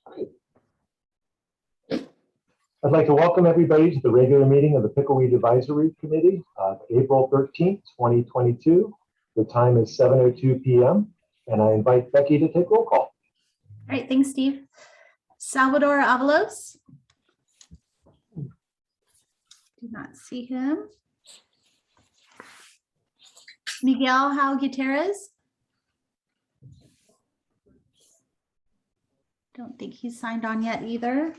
I'd like to welcome everybody to the regular meeting of the Pickleweed Advisory Committee of April 13th, 2022. The time is 7:02 p.m. and I invite Becky to take roll call. All right, thanks, Steve. Salvador Avalos. Do not see him. Miguel Hal Gutierrez. Don't think he's signed on yet either.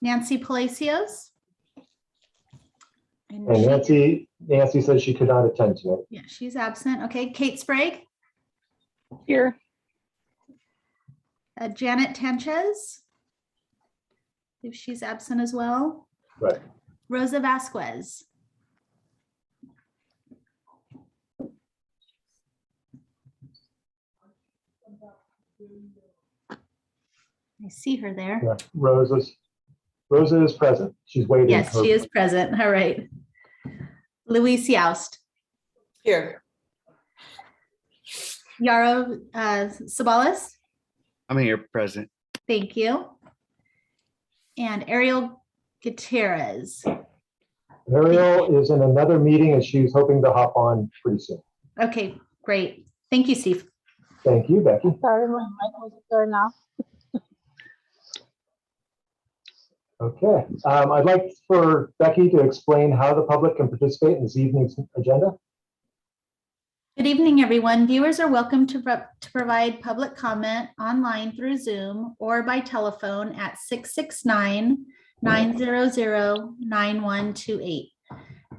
Nancy Palacios. And Nancy says she could not attend tonight. Yeah, she's absent. Okay, Kate Sprague. Here. Janet Tanchez. If she's absent as well. Right. Rosa Vasquez. I see her there. Yeah. Rosa is present. She's waiting. Yes, she is present. All right. Luis Youst. Here. Yaro Sabalas. I'm here present. Thank you. And Ariel Gutierrez. Ariel is in another meeting and she's hoping to hop on pretty soon. Okay, great. Thank you, Steve. Thank you, Becky. Sorry, my mic was turned off. Okay, I'd like for Becky to explain how the public can participate in this evening's agenda. Good evening, everyone. Viewers are welcome to provide public comment online through Zoom or by telephone at 669-900-9128.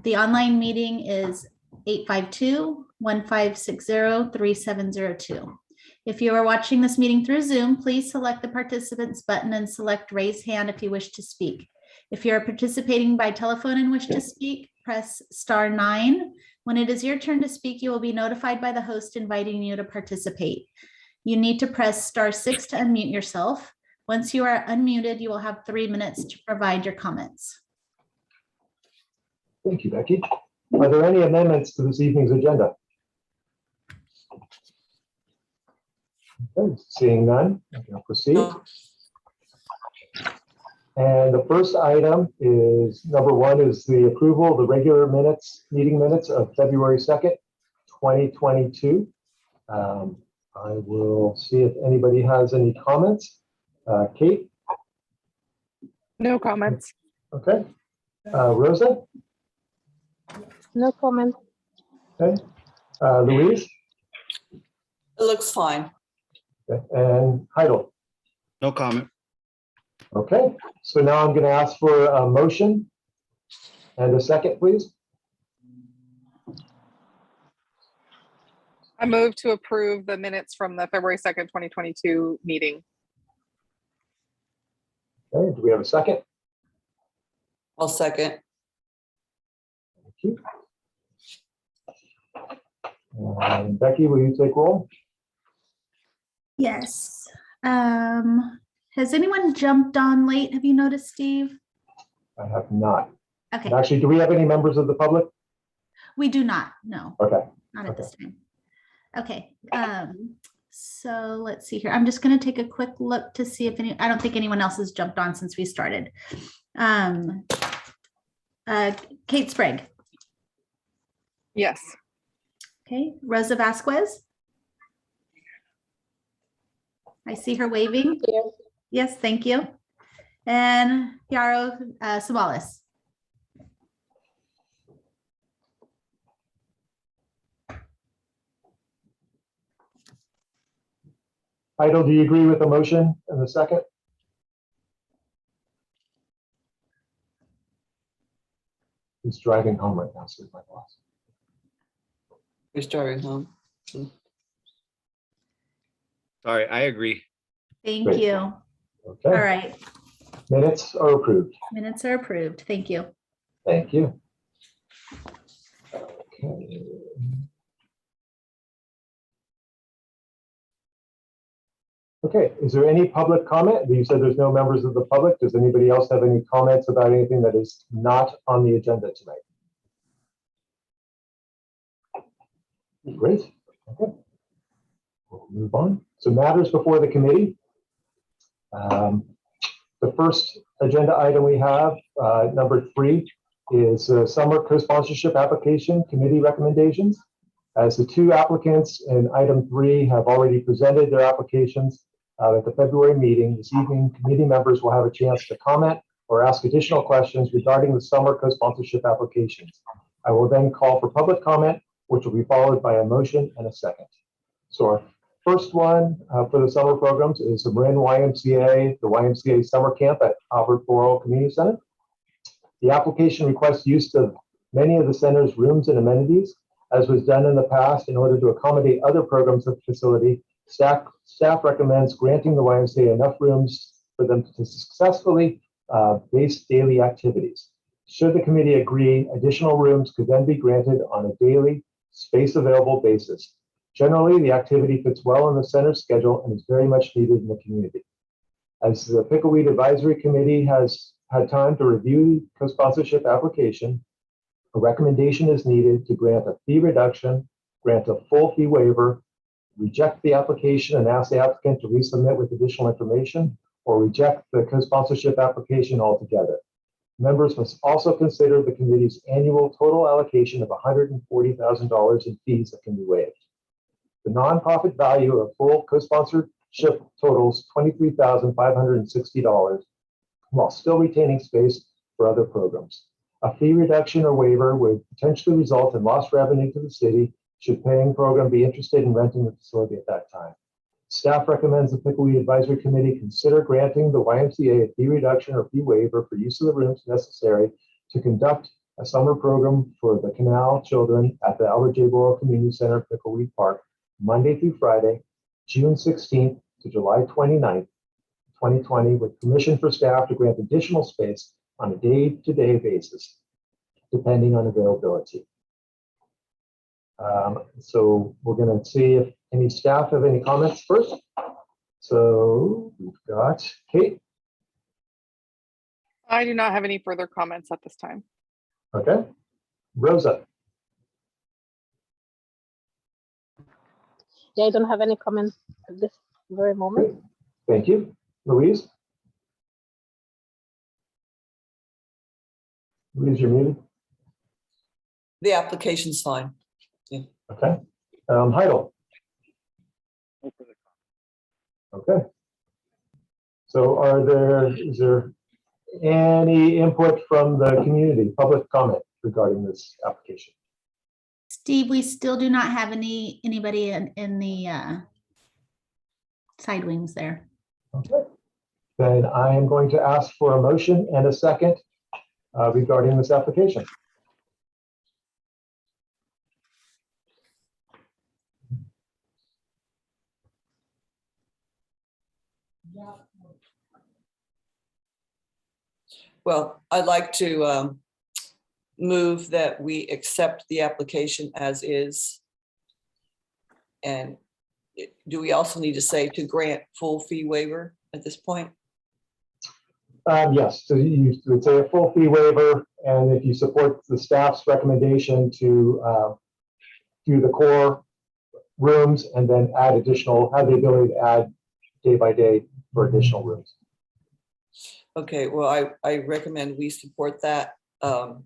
The online meeting is 852-1560-3702. If you are watching this meeting through Zoom, please select the participants button and select raise hand if you wish to speak. If you are participating by telephone and wish to speak, press *9. When it is your turn to speak, you will be notified by the host inviting you to participate. You need to press *6 to unmute yourself. Once you are unmuted, you will have 3 minutes to provide your comments. Thank you, Becky. Are there any amendments to this evening's agenda? Okay, seeing none, I can proceed. No. And the first item is number 1 is the approval of the regular meeting minutes of February 2nd, 2022. I will see if anybody has any comments. Kate? No comments. Okay. Rosa? No comments. Okay. Louise? It looks fine. Okay. And Heidel? No comment. Okay, so now I'm going to ask for a motion and a second, please. I move to approve the minutes from the February 2nd, 2022 meeting. Okay, do we have a second? I'll second. Thank you. And Becky, will you take roll? Yes. Has anyone jumped on late? Have you noticed, Steve? I have not. Okay, Actually, do we have any members of the public? we do not. No, Okay. not at this time. Okay. So let's see here. I'm just going to take a quick look to see if I don't think anyone else has jumped on since we started. Kate Sprague. Yes. Okay. Rosa Vasquez. I see her waving. Yes, thank you. And Yaro Sabalas. Heidel, do you agree with the motion and the second? He's driving home right now, so my boss. Who's driving home? Sorry, I agree. Thank Great. you. Okay. All right. Minutes are approved. Minutes are approved. Thank you. Thank you. Okay. Okay, is there any public comment? You said there's no members of the public. Does anybody else have any comments about anything that is not on the agenda tonight? Great. Okay. We'll move on. So matters before the committee. The first agenda item we have, number 3, is summer co-sponsorship application committee recommendations. As the 2 applicants in item 3 have already presented their applications at the February meeting, this evening committee members will have a chance to comment or ask additional questions regarding the summer co-sponsorship applications. I will then call for public comment, which will be followed by a motion and a second. So our first one for the summer programs is the Marin YMCA, the YMCA summer camp at Albert Boral Community Center. The application requests use of many of the center's rooms and amenities, as was done in the past in order to accommodate other programs at the facility. Staff recommends granting the YMCA enough rooms for them to successfully base daily activities. Should the committee agree, additional rooms could then be granted on a daily space available basis. Generally, the activity fits well in the center's schedule and is very much needed in the community. As the Pickleweed Advisory Committee has had time to review the co-sponsorship application, a recommendation is needed to grant a fee reduction, grant a full fee waiver, reject the application and ask the applicant to resubmit with additional information, or reject the co-sponsorship application altogether. Members must also consider the committee's annual total allocation of $140,000 in fees that can be waived. The nonprofit value of full co-sponsorship totals $23,560, while still retaining space for other programs. A fee reduction or waiver would potentially result in lost revenue to the city should paying program be interested in renting the facility at that time. Staff recommends the Pickleweed Advisory Committee consider granting the YMCA a fee reduction or fee waiver for use of the rooms necessary to conduct a summer program for the Canal children at the Albert J. Boral Community Center, Pickleweed Park, Monday through Friday, June 16th to July 29th, 2020, with permission for staff to grant additional space on a day-to-day basis, depending on availability. So we're going to see if any staff have any comments first. So we've got Kate. I do not have any further comments at this time. Okay. Rosa. Yeah, I don't have any comments at this very moment. Great. Thank you. Louise. Louise, you're muted. The application's fine. Okay. Heidel. Okay. So is there any input from the community, public comment regarding this application? Steve, we still do not have anybody in the side wings there. Okay. Then I am going to ask for a motion and a second regarding this application. Well, I'd like to move that we accept the application as is. And do we also need to say to grant full fee waiver at this point? Yes, so you would say a full fee waiver, and if you support the staff's recommendation to do the core rooms and then add additional, have the ability to add day by day for additional rooms. Okay, well, I recommend we support that. The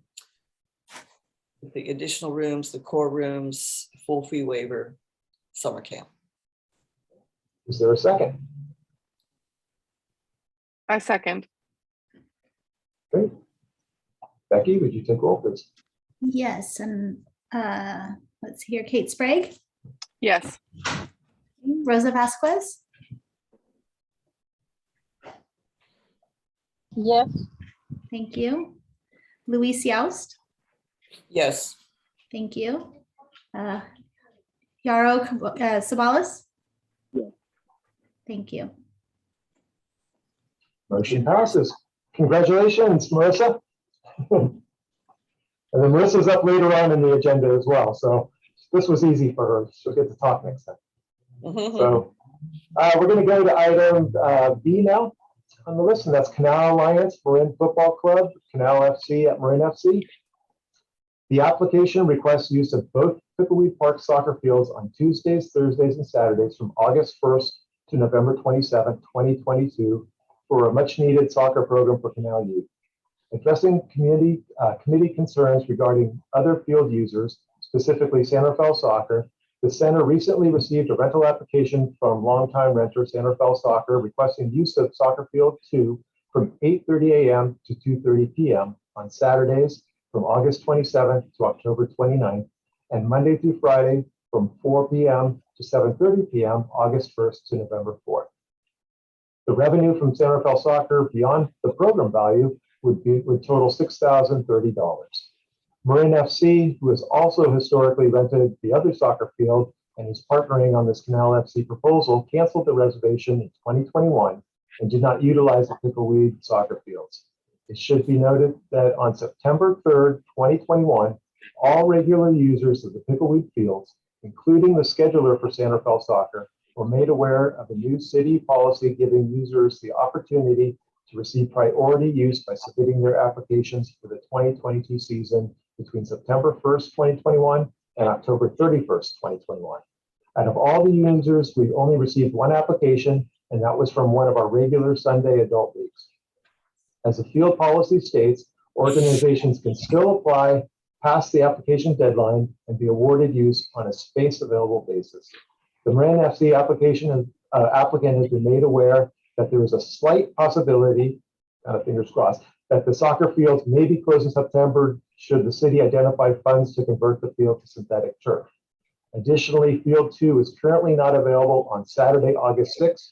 additional rooms, the core rooms, full fee waiver, summer camp. Is there a second? I second. Great. Becky, would you take roll, please? Yes, and let's see here. Kate Sprague, Yes. Rosa Vasquez, Yes, thank you. Luis Youst, Yes, thank you. Yaro Sabalas, thank you. Motion passes. Congratulations, Marissa. And then Marissa's up later on in the agenda as well. So this was easy for her. She'll get to talk next time. So we're going to go to item B now on the list, and that's Canal Alliance Marin Football Club, Canal FC at Marin FC. The application requests use of both Pickleweed Park soccer fields on Tuesdays, Thursdays, and Saturdays from August 1st to November 27th, 2022 for a much-needed soccer program for Canal youth. Addressing committee concerns regarding other field users, specifically San Rafael Soccer, the center recently received a rental application from longtime renter San Rafael Soccer requesting use of Soccer Field 2 from 8:30 a.m. to 2:30 p.m. on Saturdays from August 27th to October 29th, and Monday through Friday from 4 p.m. to 7:30 p.m. August 1st to November 4th. The revenue from San Rafael Soccer beyond the program value would total $6,030. Marin FC, who has also historically rented the other soccer field and is partnering on this Canal FC proposal, canceled the reservation in 2021 and did not utilize the Pickleweed soccer fields. It should be noted that on September 3rd, 2021, all regular users of the Pickleweed fields, including the scheduler for San Rafael Soccer, were made aware of a new city policy giving users the opportunity to receive priority use by submitting their applications for the 2022 season between September 1st, 2021 and October 31st, 2021. Out of all the users, we only received one application, and that was from one of our regular Sunday adult leagues. As the field policy states, organizations can still apply past the application deadline and be awarded use on a space available basis. The Marin FC applicant has been made aware that there is a slight possibility, fingers crossed, that the soccer fields may be closed in September should the city identify funds to convert the field to synthetic turf. Additionally, Field 2 is currently not available on Saturday, August 6th,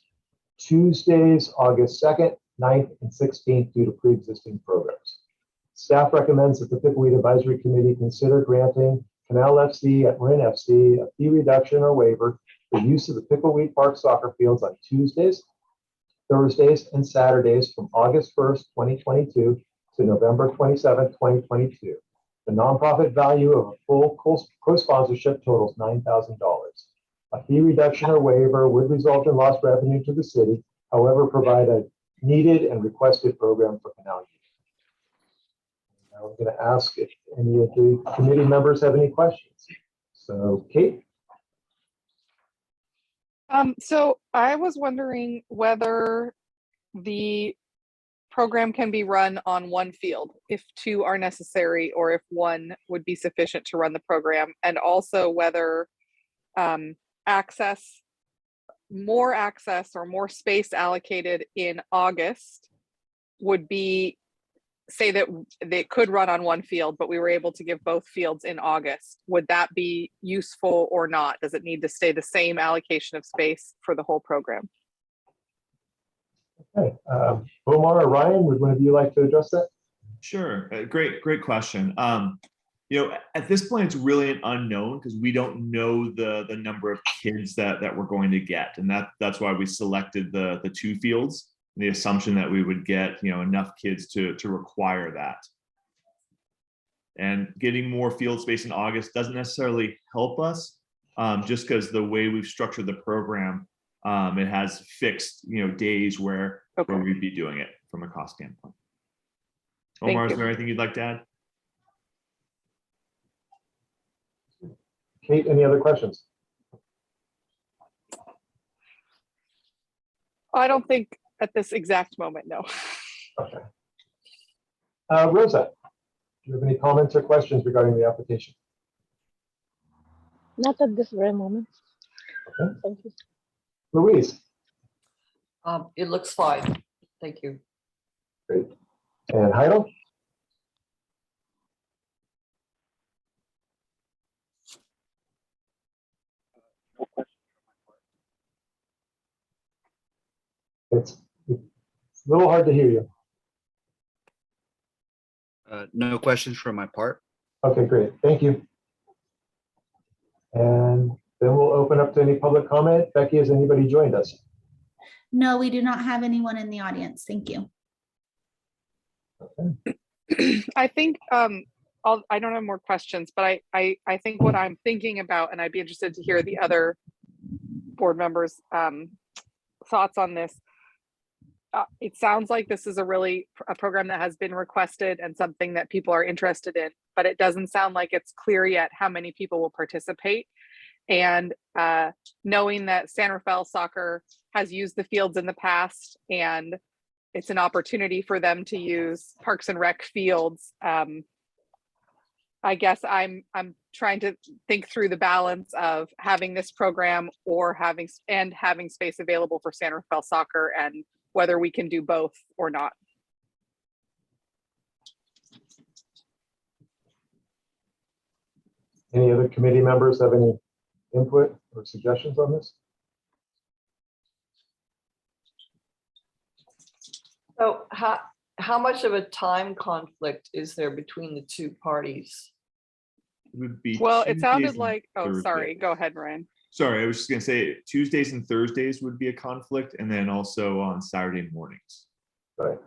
Tuesdays, August 2nd, 9th, and 16th due to pre-existing programs. Staff recommends that the Pickleweed Advisory Committee consider granting Canal FC at Marin FC a fee reduction or waiver for use of the Pickleweed Park soccer fields on Tuesdays, Thursdays, and Saturdays from August 1st, 2022 to November 27th, 2022. The nonprofit value of a full co-sponsorship totals $9,000. A fee reduction or waiver would result in lost revenue to the city, however, provide a needed and requested program for Canal youth. Now I'm going to ask if any of the committee members have any questions. So, Kate? So I was wondering whether the program can be run on one field, if two are necessary, or if one would be sufficient to run the program, and also whether more access or more space allocated in August would be, say that they could run on one field, but we were able to give both fields in August. Would that be useful or not? Does it need to stay the same allocation of space for the whole program? Okay, Omar or Ryan, would one of you like to address that? Sure. Great question. At this point, it's really an unknown because we don't know the number of kids that we're going to get, and that's why we selected the two fields. The assumption that we would get enough kids to require that. And getting more field space in August doesn't necessarily help us, just because the way we've structured the program, it has fixed days where we'd be doing it from a cost standpoint. Omar, is there anything you'd like to add? Kate, any other questions? I don't think at this exact moment, no. Okay. Rosa, do you have any comments or questions regarding the application? Not at this very moment. Okay. Thank you. Louise? It looks fine. Thank you. Great. And Heidel? It's a little hard to hear you. No questions from my part. Okay, great. Thank you. And then we'll open up to any public comment. Becky, has anybody joined us? No, we do not have anyone in the audience. Thank you. Okay. I think I don't have more questions, but I think what I'm thinking about, and I'd be interested to hear the other board members' thoughts on this. It sounds like this is a program that has been requested and something that people are interested in, but it doesn't sound like it's clear yet how many people will participate. And knowing that San Rafael Soccer has used the fields in the past, and it's an opportunity for them to use Parks and Rec fields. I guess I'm trying to think through the balance of having this program or having space available for Santa Rafael soccer, and whether we can do both or not. Any other committee members have any input or suggestions on this? So how much of a time conflict is there between the two parties? It would be. Well, it Tuesdays sounded and like, oh, sorry, Thursdays. go ahead, Ryan. Sorry, I was just gonna say Tuesdays and Thursdays would be a conflict, and then also on Saturday mornings. Right.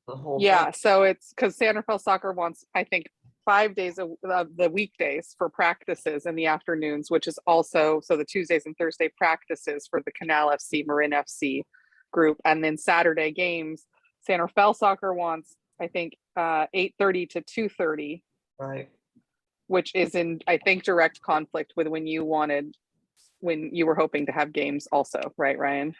The whole Yeah, thing? so it's because Santa Rafael soccer wants, I think, 5 days of the weekdays for practices in the afternoons, which is also, so the Tuesdays and Thursday practices for the Canal FC, Marin FC group, and then Saturday games. Santa Rafael soccer wants, I think, 8:30 to 2:30, Right. which is in, I think, direct conflict with when you were hoping to have games also, right, Ryan?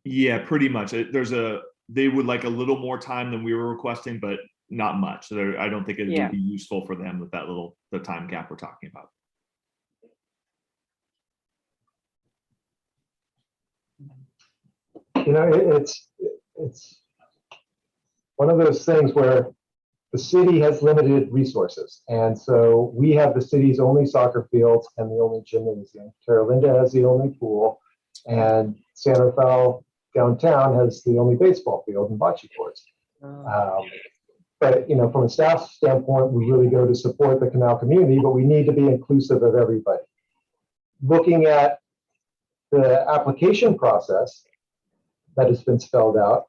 Yeah, pretty much. They would like a little more time than we were requesting, but not much. So I don't think it Yeah. would be useful for them with the time gap we're talking about. You know, it's one of those things where the city has limited resources. And so we have the city's only soccer fields and the only gymnasium. Terra Linda has the only pool, and Santa Rafael downtown has the only baseball field and bocce courts. But you know, from a staff standpoint, we really go to support the Canal community, but we need to be inclusive of everybody. Looking at the application process that has been spelled out,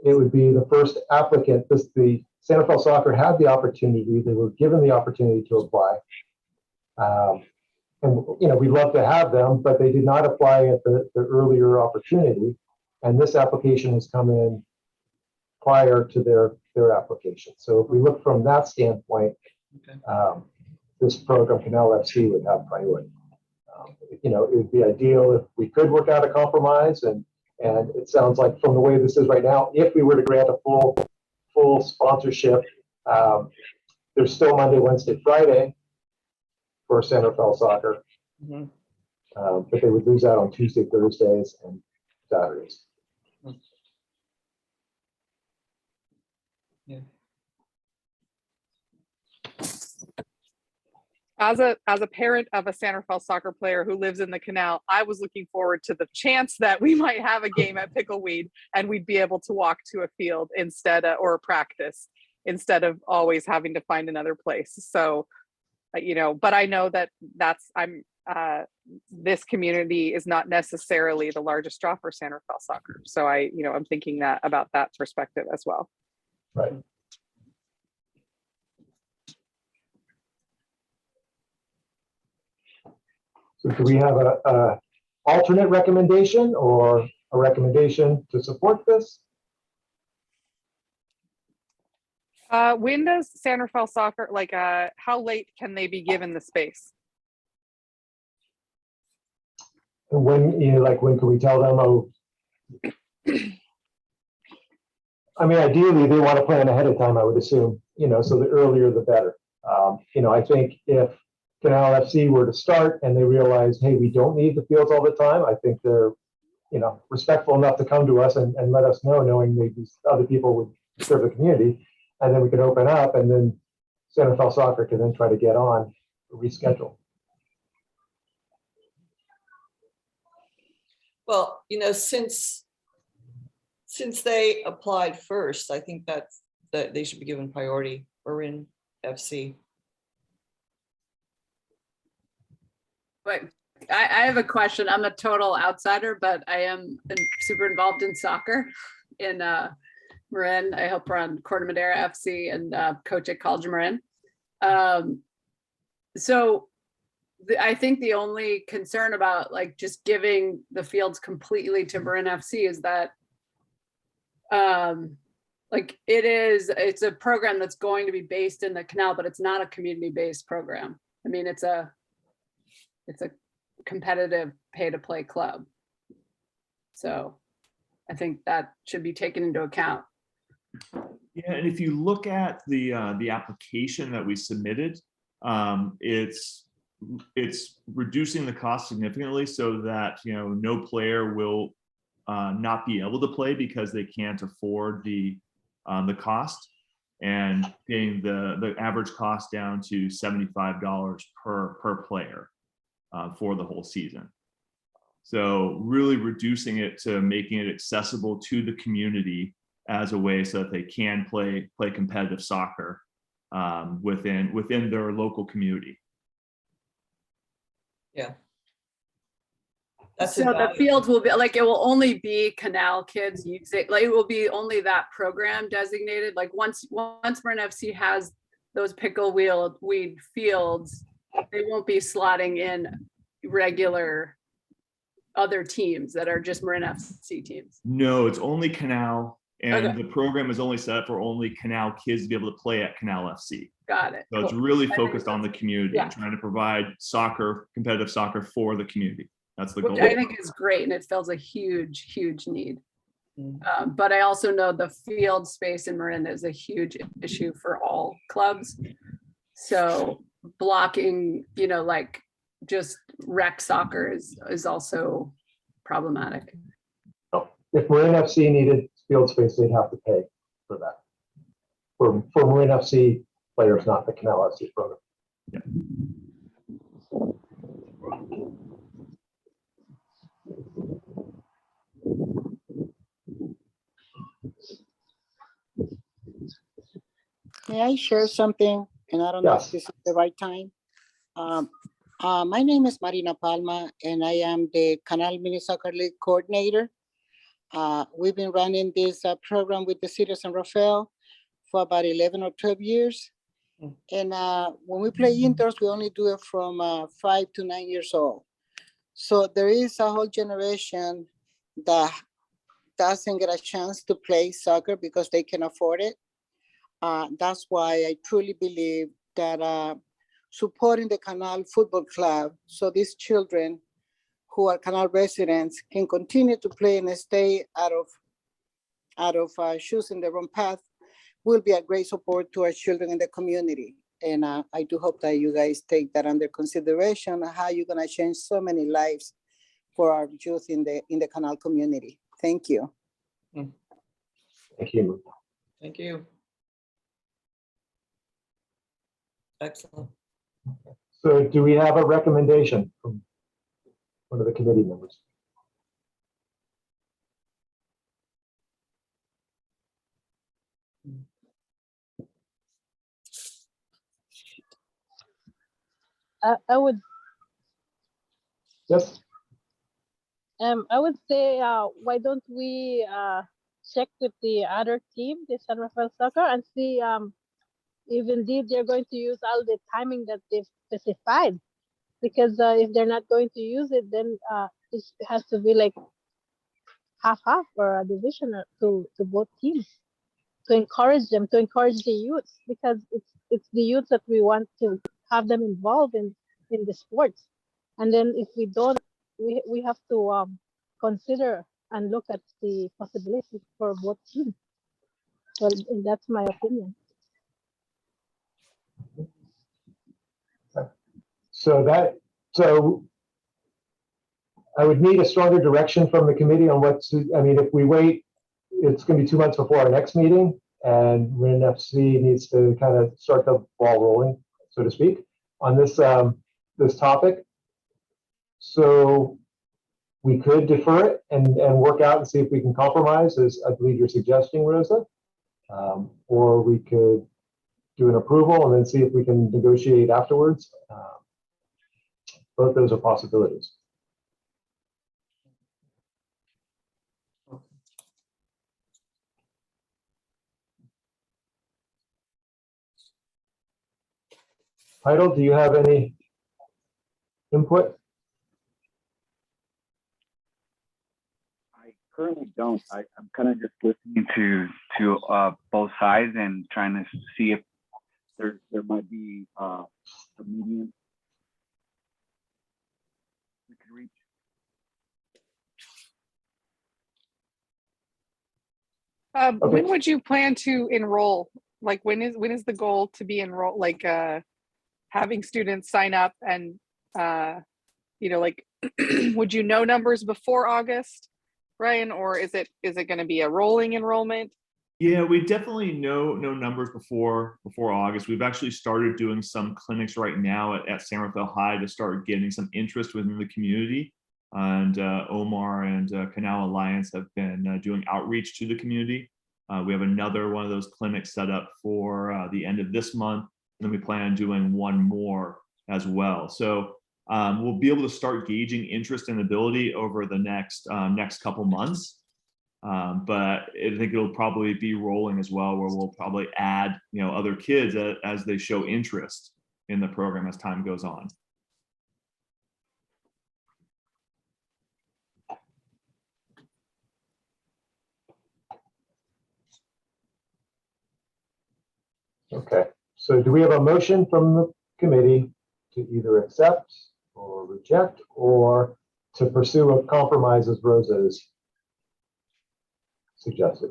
it would be the first applicant. The Santa Rafael Soccer had the opportunity; they were given the opportunity to apply, and you know, we'd love to have them, but they did not apply at the earlier opportunity, and this application has come in prior to their application. So if we look from that standpoint, Okay. this program, Canal FC, would have priority. You know, it would be ideal if we could work out a compromise, and it sounds like from the way this is right now, if we were to grant a full sponsorship, there's still Monday, Wednesday, Friday for Santa Rafael Soccer, Mhm. but they would lose out on Tuesday, Thursdays, and Saturdays. Yeah. As a parent of a Santa Rafael soccer player who lives in the Canal, I was looking forward to the chance that we might have a game at Pickleweed and we'd be able to walk to a field instead or a practice instead of always having to find another place. So, you know, but I know that this community is not necessarily the largest draw for Santa Rafael soccer. So I'm thinking that about that perspective as well. Right. So do we have a alternate recommendation or a recommendation to support this? When does Santa Rafael soccer, how late can they be given the space? And when, you know, like when can we tell them, oh, I mean, ideally they want to plan ahead of time, I would assume, you know, so the earlier the better. You know, I think if Canal FC were to start and they realize, hey, we don't need the fields all the time, I think they're, you know, respectful enough to come to us and let us know, knowing maybe other people would serve the community, and then we could open up, and then Santa Rafael Soccer can then try to get on, reschedule. Well, you know, since they applied first, I think that they should be given priority. Marin FC. But I have a question. I'm a total outsider, but I am super involved in soccer in Marin. I help run Corte Madera FC and coach at College of Marin. So I think the only concern about like just giving the fields completely to Marin FC is that like it's a program that's going to be based in the Canal, but it's not a community-based program. I mean, it's a competitive pay-to-play club. So I think that should be taken into account. Yeah, and if you look at the application that we submitted, it's reducing the cost significantly so that, you know, no player will not be able to play because they can't afford the cost, and getting the average cost down to $75 per player for the whole season. So really reducing it to making it accessible to the community as a way so that they can play competitive soccer within their local community. Yeah. That's So the invaluable. fields will be like, it will only be Canal kids use it. Like it will be only that program designated. Like once Marin FC has those pickleweed fields, they won't be slotting in regular other teams that are just Marin FC teams. No, it's only Canal, and Okay. the program is only set up for only Canal kids to be able to play at Canal FC. Got it. So it's Cool. really I think focused on the that's- community yeah. and trying to provide soccer, competitive soccer for the community. That's the goal. Which I think is great, and it fills a huge need. But I also know the field space in Marin is a huge issue for all clubs. So blocking, you know, like just rec soccer is also problematic. If Marin FC needed field space, they'd have to pay for that. For Marin FC players, not the Canal FC program. Yeah. May I share something? And I don't know Yes. if this is the right time. My name is Marina Palma, and I am the Canal Mini Soccer League coordinator. We've been running this program with the city of San Rafael for about 11 or 12 years. And when we play indoors, we only do it from 5 to 9 years old. So there is a whole generation that doesn't get a chance to play soccer because they can afford it. That's why I truly believe that supporting the Canal Football Club, so these children who are Canal residents can continue to play and stay out of choosing the wrong path, will be a great support to our children in the community. And I do hope that you guys take that under consideration, how you're gonna change so many lives for our youth in the Canal community. Thank you. Thank you. Thank you. Excellent. So do we have a recommendation from one of the committee members? I would Yes, say, why don't we check with the other team, the San Rafael Soccer, and see if indeed they're going to use all the timing that they've specified. Because if they're not going to use it, then it has to be like half-half or a division to both teams to encourage them, to encourage the youth, because it's the youth that we want to have them involved in the sports. And then if we don't, we have to consider and look at the possibilities for both teams. Well, and that's my opinion. So I would need a stronger direction from the committee on what to, I mean, if we wait, it's gonna be 2 months before our next meeting, and Marin FC needs to kind of start the ball rolling, so to speak, on this this topic. So we could defer it and work out and see if we can compromise, as I believe you're suggesting, Rosa. Or we could do an approval and then see if we can negotiate afterwards. Both those are possibilities. Title, do you have any input? I currently don't. I'm kind of just listening to both sides and trying to see if there might be a medium we could reach. When would you plan to enroll? Like when is the goal to be enrolled? Like having students sign up and like would you know numbers before August, Ryan, or is it going to be a rolling enrollment? Yeah, we definitely know numbers before August. We've actually started doing some clinics right now at San Rafael High to start getting some interest within the community. And Omar and Canal Alliance have been doing outreach to the community. We have another one of those clinics set up for the end of this month, and then we plan on doing one more as well. So we'll be able to start gauging interest and ability over the next couple months. But I think it'll probably be rolling as well, where we'll probably add other kids as they show interest in the program as time goes on. Okay, so do we have a motion from the committee to either accept or reject or to pursue a compromise as Rosa has suggested?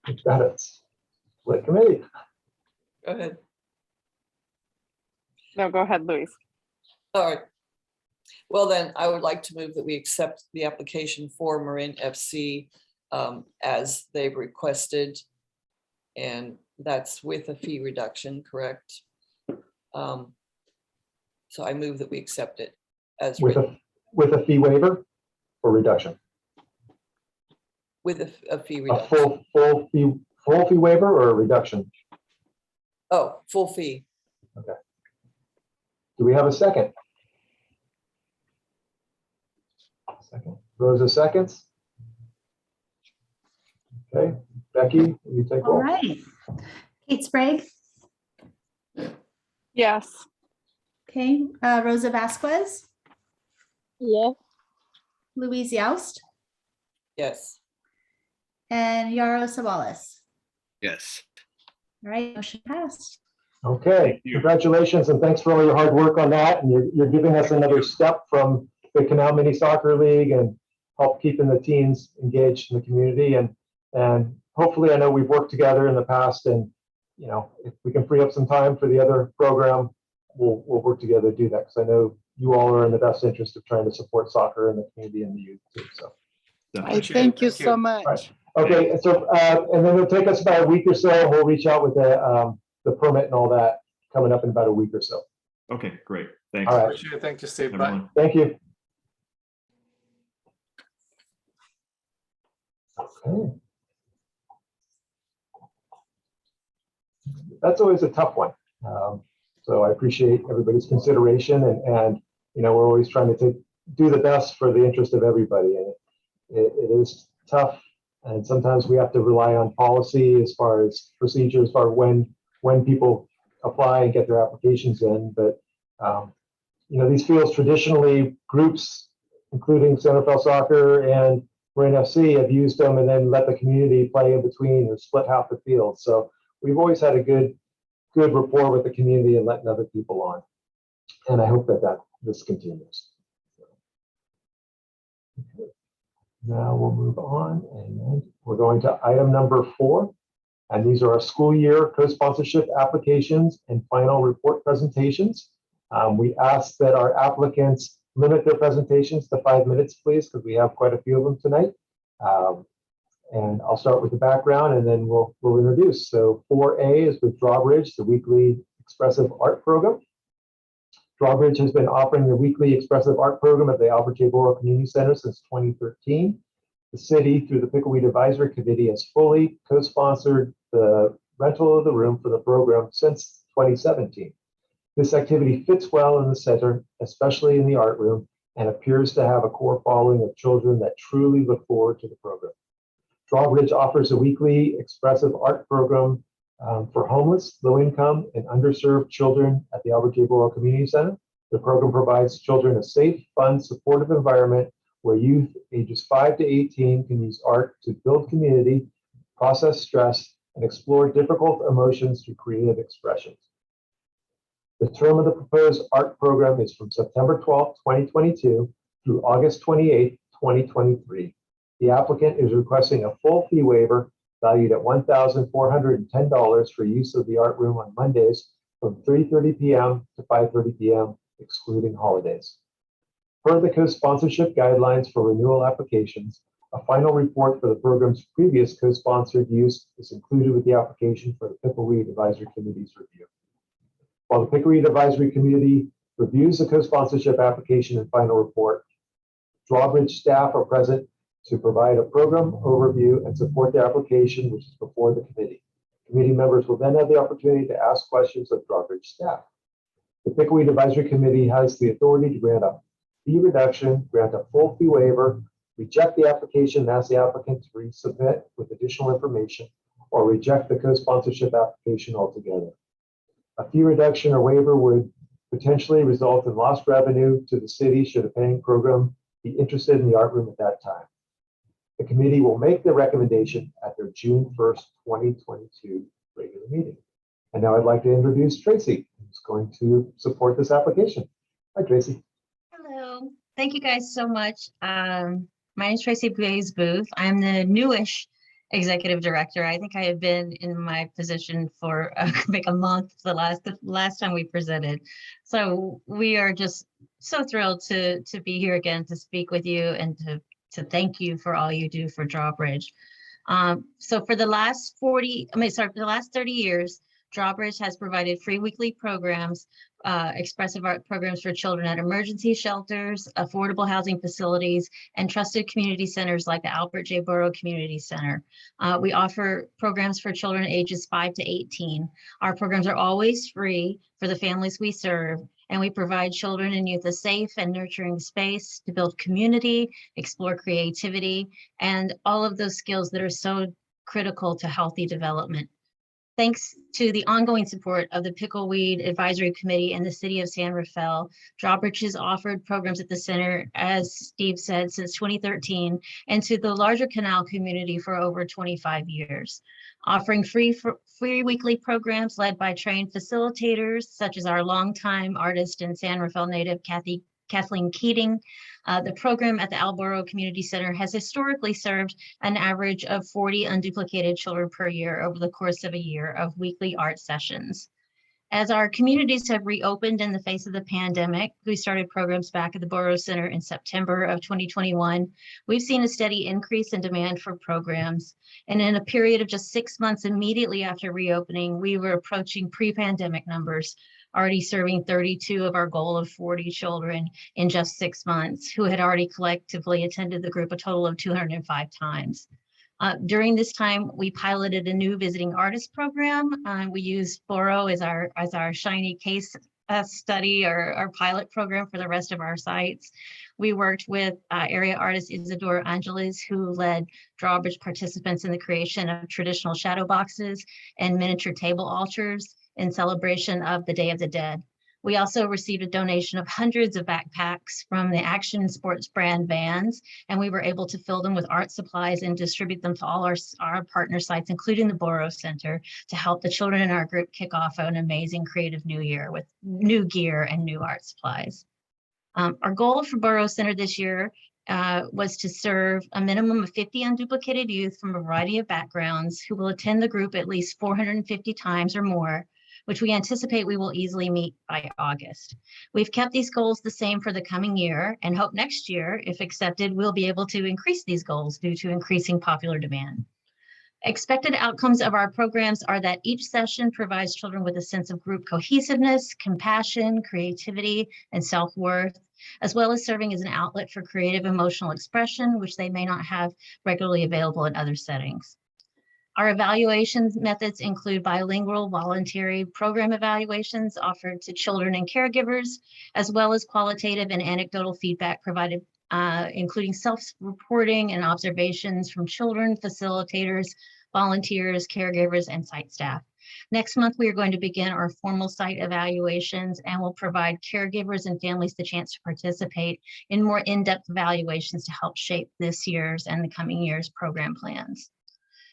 We've got it. Split committee. Go ahead. No, go ahead, Louise. All right. Well, then I would like to move that we accept the application for Marin FC as they've requested. And that's with a fee reduction, correct? So I move that we accept it as written. With a fee waiver or reduction? With a fee A reduction. full fee waiver or a reduction? Oh, full fee. Okay. Do we have a second? Second. Rosa seconds. Okay. Becky, will you take All roll? right. Kate Sprague. Yes. Okay. Rosa Vasquez. Yes. Louise Youst. Yes. And Yaro Savalas. Yes. All right. Motion passed. Okay, you. congratulations and thanks for all your hard work on that. And you're giving us another step from the Canal Mini Soccer League and help keeping the teens engaged in the community. And hopefully, I know we've worked together in the past, and if we can free up some time for the other program, we'll work together to do that, because I know you all are in the best interest of trying to support soccer in the community and the youth too. So I thank you so much. right. Okay, so and then it'll take us about a week or so, and we'll reach out with the permit and all that coming up in about a week or so. Okay, great. Thanks. All right. Appreciate it. Thank you, Steve. Bye. Everyone. Thank you. Okay. That's always a tough one. So I appreciate everybody's consideration, and we're always trying to do the best for the interest of everybody. And it is tough, and sometimes we have to rely on policy as far as procedures, as far as when people apply and get their applications in. But these fields traditionally, groups, including San Rafael Soccer and Marin FC, have used them and then let the community play in between or split half the field. So we've always had a good rapport with the community and letting other people on. And I hope that this continues. Okay. Now we'll move on, and we're going to item number 4. And these are our school year co-sponsorship applications and final report presentations. We ask that our applicants limit their presentations to 5 minutes, please, because we have quite a few of them tonight. And I'll start with the background, and then we'll introduce. So 4A is with Drawbridge, the weekly expressive art program. Drawbridge has been offering the weekly expressive art program at the Albert J. Borrow Community Center since 2013. The city, through the Pickleweed Advisory Committee, has fully co-sponsored the rental of the room for the program since 2017. This activity fits well in the center, especially in the art room, and appears to have a core following of children that truly look forward to the program. Drawbridge offers a weekly expressive art program for homeless, low-income, and underserved children at the Albert J. Borrow Community Center. The program provides children a safe, fun, supportive environment where youth ages 5 to 18 can use art to build community, process stress, and explore difficult emotions through creative expressions. The term of the proposed art program is from September 12th, 2022 through August 28th, 2023. The applicant is requesting a full fee waiver valued at $1,410 for use of the art room on Mondays from 3:30 p.m. to 5:30 p.m., excluding holidays. Per the co-sponsorship guidelines for renewal applications, a final report for the program's previous co-sponsored use is included with the application for the Pickleweed Advisory Committee's review. While the Pickleweed Advisory Committee reviews the co-sponsorship application and final report, Drawbridge staff are present to provide a program overview and support the application, which is before the committee. Committee members will then have the opportunity to ask questions of Drawbridge staff. The Pickleweed Advisory Committee has the authority to grant a fee reduction, grant a full fee waiver, reject the application and ask the applicant to resubmit with additional information, or reject the co-sponsorship application altogether. A fee reduction or waiver would potentially result in lost revenue to the city should a paying program be interested in the art room at that time. The committee will make the recommendation at their June 1st, 2022 regular meeting. And now I'd like to introduce Tracy, who's going to support this application. Hi, Tracy. Hello, thank you guys so much. My name is Tracy Blaze Booth. I'm the newish executive director. I think I have been in my position for like a month the last time we presented. So we are just so thrilled to be here again to speak with you and to thank you for all you do for Drawbridge. So for the last 30 years, Drawbridge has provided free weekly programs, expressive art programs for children at emergency shelters, affordable housing facilities, and trusted community centers like the Albert J. Burrow Community Center. We offer programs for children ages 5 to 18. Our programs are always free for the families we serve, and we provide children and youth a safe and nurturing space to build community, explore creativity, and all of those skills that are so critical to healthy development. Thanks to the ongoing support of the Pickleweed Advisory Committee and the City of San Rafael, Drawbridge has offered programs at the center, as Steve said, since 2013, and to the larger Canal community for over 25 years, offering free weekly programs led by trained facilitators, such as our longtime artist and San Rafael native, Kathleen Keating. The program at the Alboro Community Center has historically served an average of 40 unduplicated children per year over the course of a year of weekly art sessions. As our communities have reopened in the face of the pandemic, we started programs back at the Burrow Center in September of 2021. We've seen a steady increase in demand for programs. And in a period of just 6 months immediately after reopening, we were approaching pre-pandemic numbers, already serving 32 of our goal of 40 children in just 6 months, who had already collectively attended the group a total of 205 times. During this time, we piloted a new visiting artist program. We used Burrow as our shiny case study or our pilot program for the rest of our sites. We worked with area artist Isidore Angeles, who led Drawbridge participants in the creation of traditional shadow boxes and miniature table altars in celebration of the Day of the Dead. We also received a donation of hundreds of backpacks from the action sports brand Vans, and we were able to fill them with art supplies and distribute them to all our partner sites, including the Burrow Center, to help the children in our group kick off an amazing creative new year with new gear and new art supplies. Our goal for Burrow Center this year was to serve a minimum of 50 unduplicated youth from a variety of backgrounds who will attend the group at least 450 times or more, which we anticipate we will easily meet by August. We've kept these goals the same for the coming year and hope next year, if accepted, we'll be able to increase these goals due to increasing popular demand. Expected outcomes of our programs are that each session provides children with a sense of group cohesiveness, compassion, creativity, and self-worth, as well as serving as an outlet for creative emotional expression, which they may not have regularly available in other settings. Our evaluation methods include bilingual voluntary program evaluations offered to children and caregivers, as well as qualitative and anecdotal feedback provided, including self-reporting and observations from children, facilitators, volunteers, caregivers, and site staff. Next month, we are going to begin our formal site evaluations and will provide caregivers and families the chance to participate in more in-depth evaluations to help shape this year's and the coming year's program plans.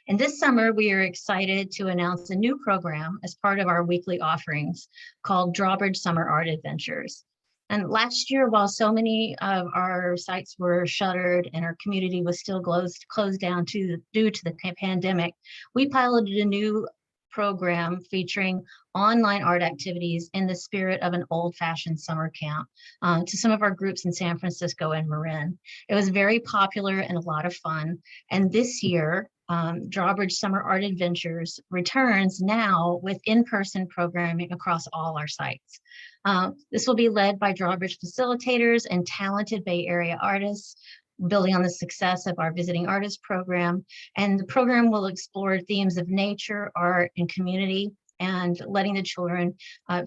And this summer, we are excited to announce a new program as part of our weekly offerings called Drawbridge Summer Art Adventures. And last year, while so many of our sites were shuttered and our community was still closed down due to the pandemic, we piloted a new program featuring online art activities in the spirit of an old-fashioned summer camp to some of our groups in San Francisco and Marin. It was very popular and a lot of fun. And this year, Drawbridge Summer Art Adventures returns now with in-person programming across all our sites. This will be led by Drawbridge facilitators and talented Bay Area artists, building on the success of our visiting artist program. And the program will explore themes of nature, art, and community, and letting the children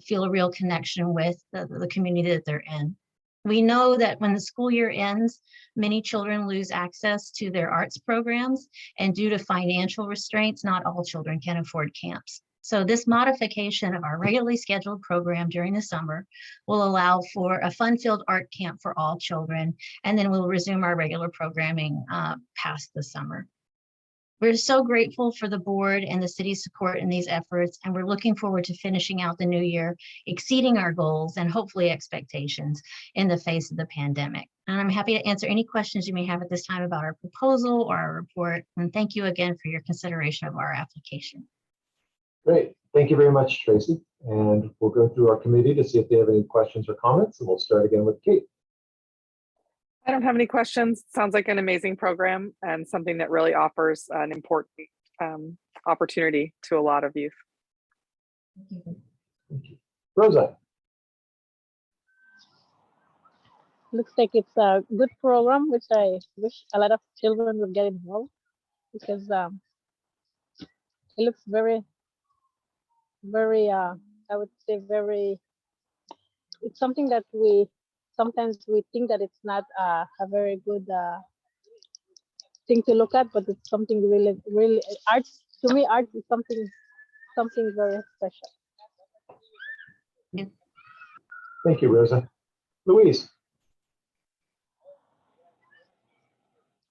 feel a real connection with the community that they're in. We know that when the school year ends, many children lose access to their arts programs, and due to financial restraints, not all children can afford camps. So this modification of our regularly scheduled program during the summer will allow for a fun-filled art camp for all children, and then we'll resume our regular programming past the summer. We're so grateful for the board and the city's support in these efforts, and we're looking forward to finishing out the new year, exceeding our goals and hopefully expectations in the face of the pandemic. And I'm happy to answer any questions you may have at this time about our proposal or our report. And thank you again for your consideration of our application. Great. Thank you very much, Tracy. And we'll go through our committee to see if they have any questions or comments, and we'll start again with Kate. I don't have any questions. Sounds like an amazing program and something that really offers an important opportunity to a lot of youth. Thank you. Rosa. Looks like it's a good program, which I wish a lot of children would get involved, because it looks very, I would say it's something that sometimes we think that it's not a very good thing to look at, but it's something really art. To me, art is something very special. Thank you, Rosa. Louise.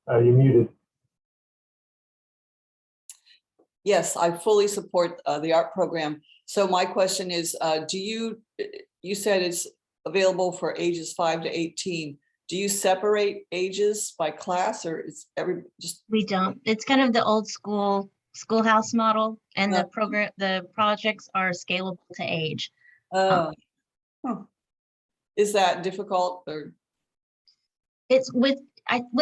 You're muted. Yes, I fully support the art program. So my question is, you said it's available for ages 5 to 18. Do you separate ages by class, or is We don't. It's kind of the old schoolhouse model, and the projects are scalable to age. Is that difficult, or? It's with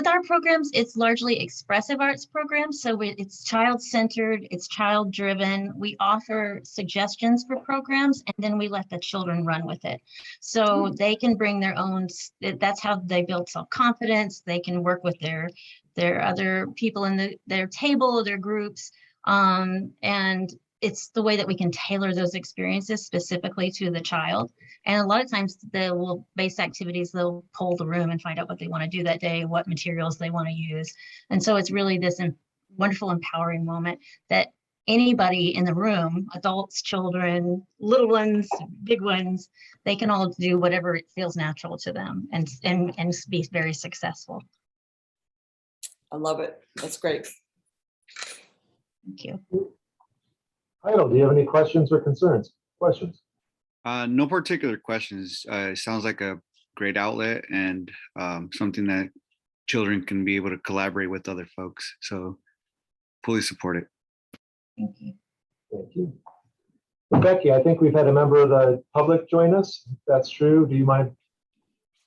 our programs, it's largely expressive arts programs. So it's child-centered, it's child-driven. We offer suggestions for programs, and then we let the children run with it. So they can bring their own, that's how they build self-confidence. They can work with their other people in their table or their groups. And it's the way that we can tailor those experiences specifically to the child. And a lot of times they will base activities, they'll poll the room and find out what they want to do that day, what materials they want to use. And so it's really this wonderful, empowering moment that anybody in the room, adults, children, little ones, big ones, they can all do whatever it feels natural to them and be very successful. I love it. That's great. Thank you. Idle, do you have any questions or concerns? Questions? No particular questions. It sounds like a great outlet and something that children can be able to collaborate with other folks. So fully support it. Thank you. Thank you. Becky, I think we've had a member of the public join us. If that's true, do you mind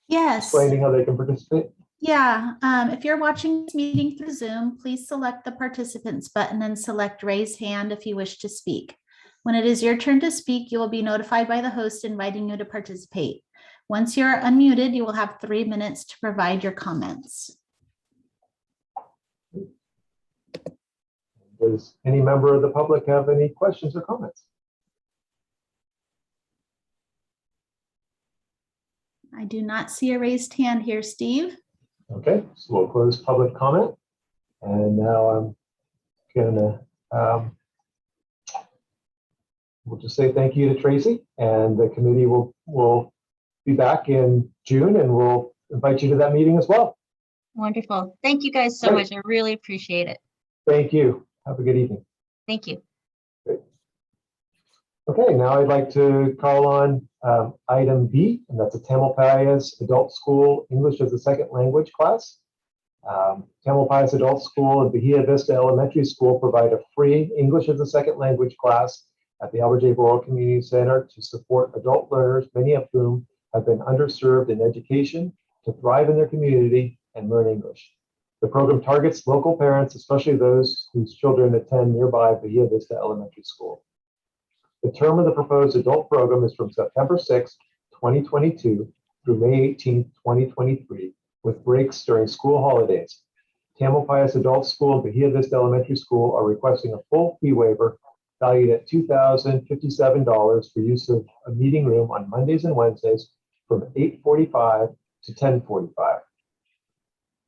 explaining how they can participate? Yeah, if you're watching this meeting through Zoom, please select the participants button and select raise hand if you wish to speak. When it is your turn to speak, you will be notified by the host inviting you to participate. Once you're unmuted, you will have 3 minutes to provide your comments. Does any member of the public have any questions or comments? I do not see a raised hand here, Steve. Okay, so we'll close public comment. And now I'm gonna, we'll just say thank you to Tracy, and the committee will be back in June, and we'll invite you to that meeting as well. Wonderful. Thank you guys so much. I really appreciate it. Thank you. Have a good evening. Thank you. Okay, now I'd like to call on item B, and that's a Tamalpais Adult School English as a Second Language class. Tamalpais Adult School and Bahia Vista Elementary School provide a free English as a Second Language class at the Albert J. Borrell Community Center to support adult learners, many of whom have been underserved in education, to thrive in their community and learn English. The program targets local parents, especially those whose children attend nearby Bahia Vista Elementary School. The term of the proposed adult program is from September 6, 2022 through May 18, 2023, with breaks during school holidays. Tamalpais Adult School and Bahia Vista Elementary School are requesting a full fee waiver valued at $2,057 for use of a meeting room on Mondays and Wednesdays from 8:45 to 10:45.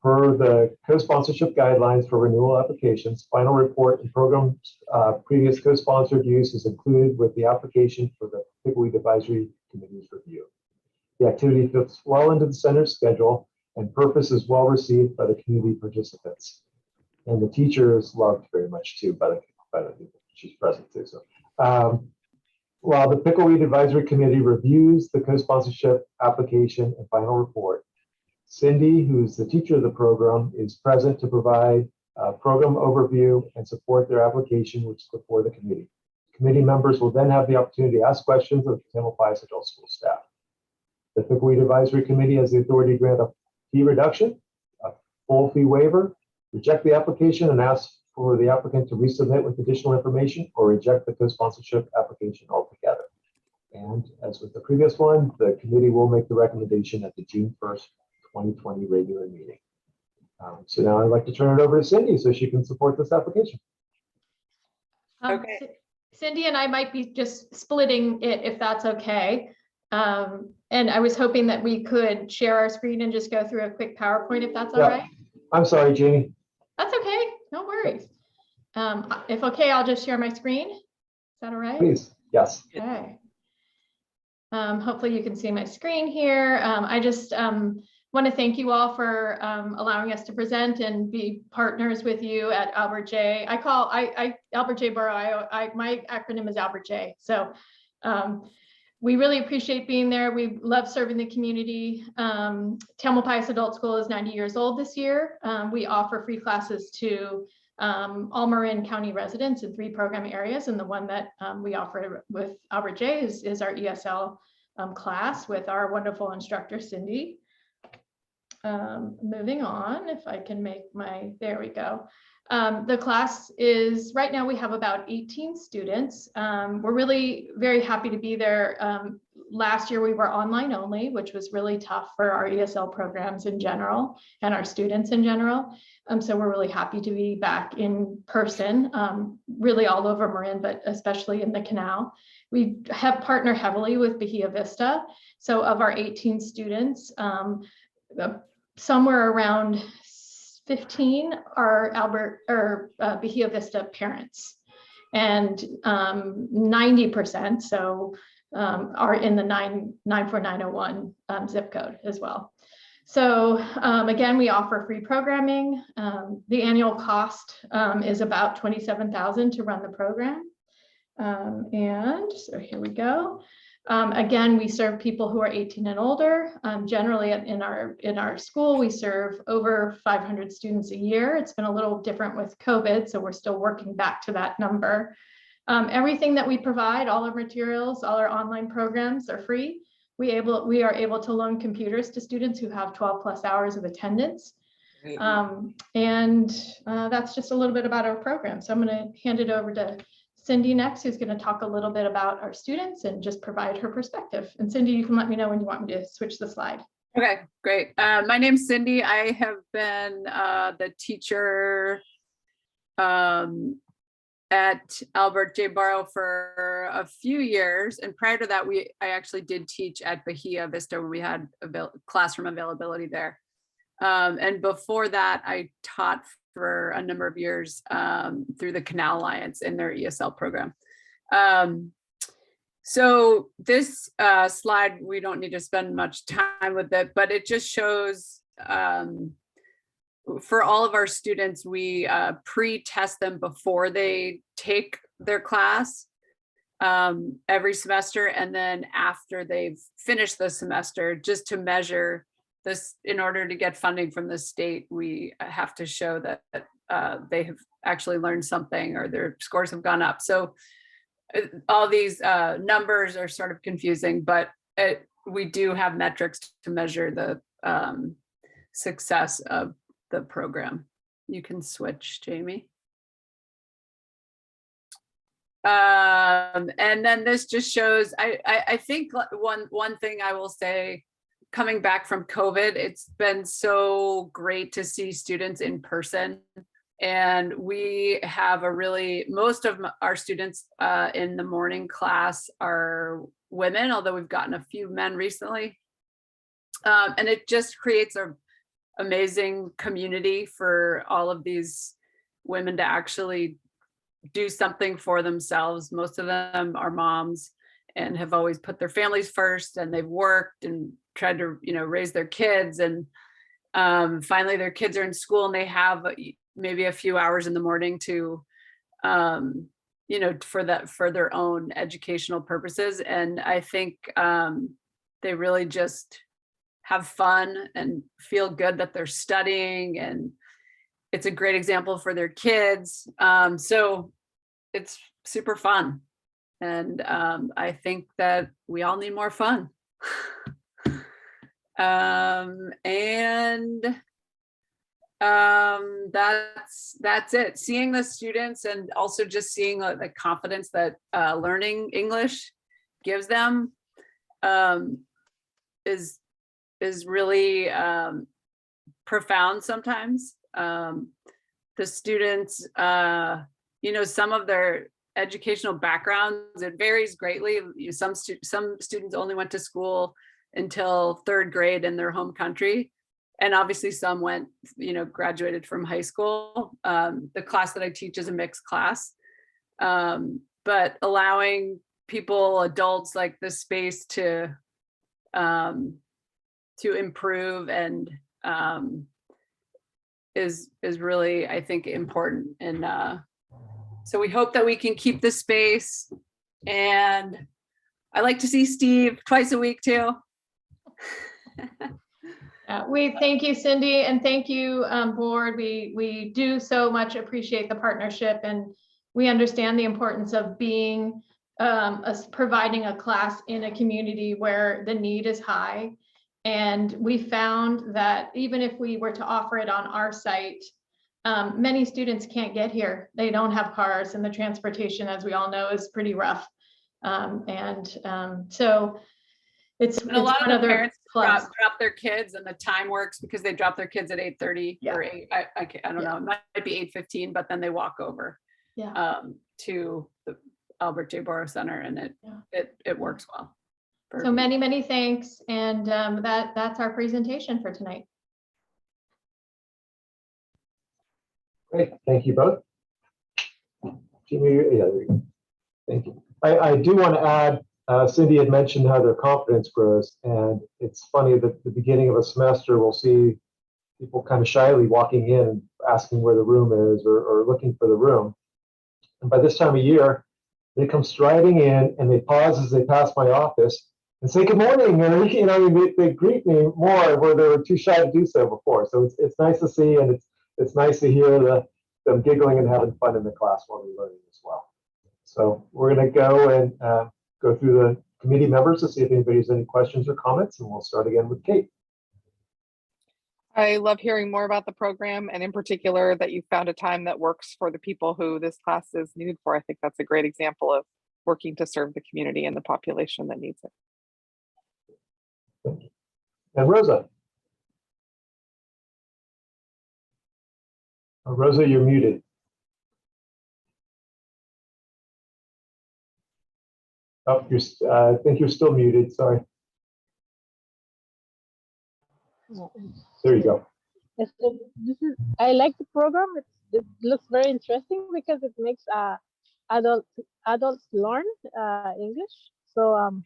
Per the co-sponsorship guidelines for renewal applications, final report and program previous co-sponsored use is included with the application for the Pickleweed Advisory Committee's review. The activity fits well into the center's schedule and purpose is well received by the community participants. And the teacher is loved very much too by the people. She's present too. So while the Pickleweed Advisory Committee reviews the co-sponsorship application and final report, Cindy, who's the teacher of the program, is present to provide a program overview and support their application, which is before the committee. Committee members will then have the opportunity to ask questions of the Tamalpais Adult School staff. The Pickleweed Advisory Committee has the authority to grant a fee reduction, a full fee waiver, reject the application and ask for the applicant to resubmit with additional information, or reject the co-sponsorship application altogether. And as with the previous one, the committee will make the recommendation at the June 1st, 2020 regular meeting. So now I'd like to turn it over to Cindy so she can support this application. Okay. Cindy and I might be just splitting it if that's okay. And I was hoping that we could share our screen and just go through a quick PowerPoint if that's all Yeah. right. I'm sorry, Jeannie. That's okay, no worries. If okay, I'll just share my screen. Is that all right? Please, yes. Okay. Hopefully you can see my screen here. I just want to thank you all for allowing us to present and be partners with you at Albert J. Albert J. Borrell. My acronym is Albert J. So we really appreciate being there. We love serving the community. Tamalpais Adult School is 90 years old this year. We offer free classes to all Marin County residents in 3 program areas. And the one that we offer with Albert J is our ESL class with our wonderful instructor, Cindy. Moving on, if I can make there we go. The class is, right now we have about 18 students. We're really very happy to be there. Last year we were online only, which was really tough for our ESL programs in general and our students in general. So we're really happy to be back in person, really all over Marin, but especially in the Canal. We have partnered heavily with Bahia Vista. So of our 18 students, somewhere around 15 are Bahia Vista parents, and 90%, so are in the 94901 zip code as well. So again, we offer free programming. The annual cost is about $27,000 to run the program. And so here we go. Again, we serve people who are 18 and older. Generally in our school, we serve over 500 students a year. It's been a little different with COVID, so we're still working back to that number. Everything that we provide, all our materials, all our online programs are free. We are able to loan computers to students who have 12+ hours of attendance. And that's just a little bit about our program. So I'm going to hand it over to Cindy next, who's going to talk a little bit about our students and just provide her perspective. And Cindy, you can let me know when you want me to switch the slide. Okay, great. My name's Cindy. I have been the teacher at Albert J. Borrell for a few years. And prior to that, I actually did teach at Bahia Vista when we had classroom availability there. And before that, I taught for a number of years through the Canal Alliance in their ESL program. So this slide, we don't need to spend much time with it, but it just shows for all of our students, we pre-test them before they take their class every semester, and then after they've finished the semester, just to measure this. In order to get funding from the state, we have to show that they have actually learned something or their scores have gone up. So all these numbers are sort of confusing, but we do have metrics to measure the success of the program. You can switch, Jamie. And then this just shows, I think one thing I will say, coming back from COVID, it's been so great to see students in person. And we have most of our students in the morning class are women, although we've gotten a few men recently. And it just creates an amazing community for all of these women to actually do something for themselves. Most of them are moms and have always put their families first, and they've worked and tried to, raise their kids. And finally their kids are in school and they have maybe a few hours in the morning to, for their own educational purposes. And I think they really just have fun and feel good that they're studying, and it's a great example for their kids. So it's super fun. And I think that we all need more fun. That's it. Seeing the students and also just seeing the confidence that learning English gives them is really profound sometimes. The students, some of their educational backgrounds, it varies greatly. Some students only went to school until 3rd grade in their home country. And obviously some went, graduated from high school. The class that I teach is a mixed class, but allowing people, adults, like the space to improve and is really, I think, important. And so we hope that we can keep the space. And I like to see Steve twice a week too. We thank you, Cindy, and thank you, board. We do so much appreciate the partnership, and we understand the importance of being providing a class in a community where the need is high. And we found that even if we were to offer it on our site, many students can't get here. They don't have cars, and the transportation, as we all know, is pretty rough. So it's a lot of the parents plus. drop their kids, and the time works because they drop their kids at 8:30 or 8. I don't know. It might be 8:15, but then they walk over to the Albert J. Borough Center, and it works well. So many thanks, and that's our presentation for tonight. Great, thank you both. Jimmy, there you go. Thank you. I do want to add, Cindy had mentioned how their confidence grows, and it's funny that at the beginning of a semester, we'll see people kind of shyly walking in, asking where the room is or looking for the room. And by this time of year, they come striding in and they pause as they pass my office and say good morning, or they greet me more where they were too shy to do so before. So it's nice to see, and it's nice to hear them giggling and having fun in the class while they're learning as well. So we're going to go and go through the committee members to see if anybody has any questions or comments, and we'll start again with Kate. I love hearing more about the program, and in particular that you found a time that works for the people who this class is needed for. I think that's a great example of working to serve the community and the population that needs it. Thank you. And Rosa. Rosa, you're muted. Oh, I think you're still muted. Sorry. There you go. I like the program. It looks very interesting because it makes adults learn English. So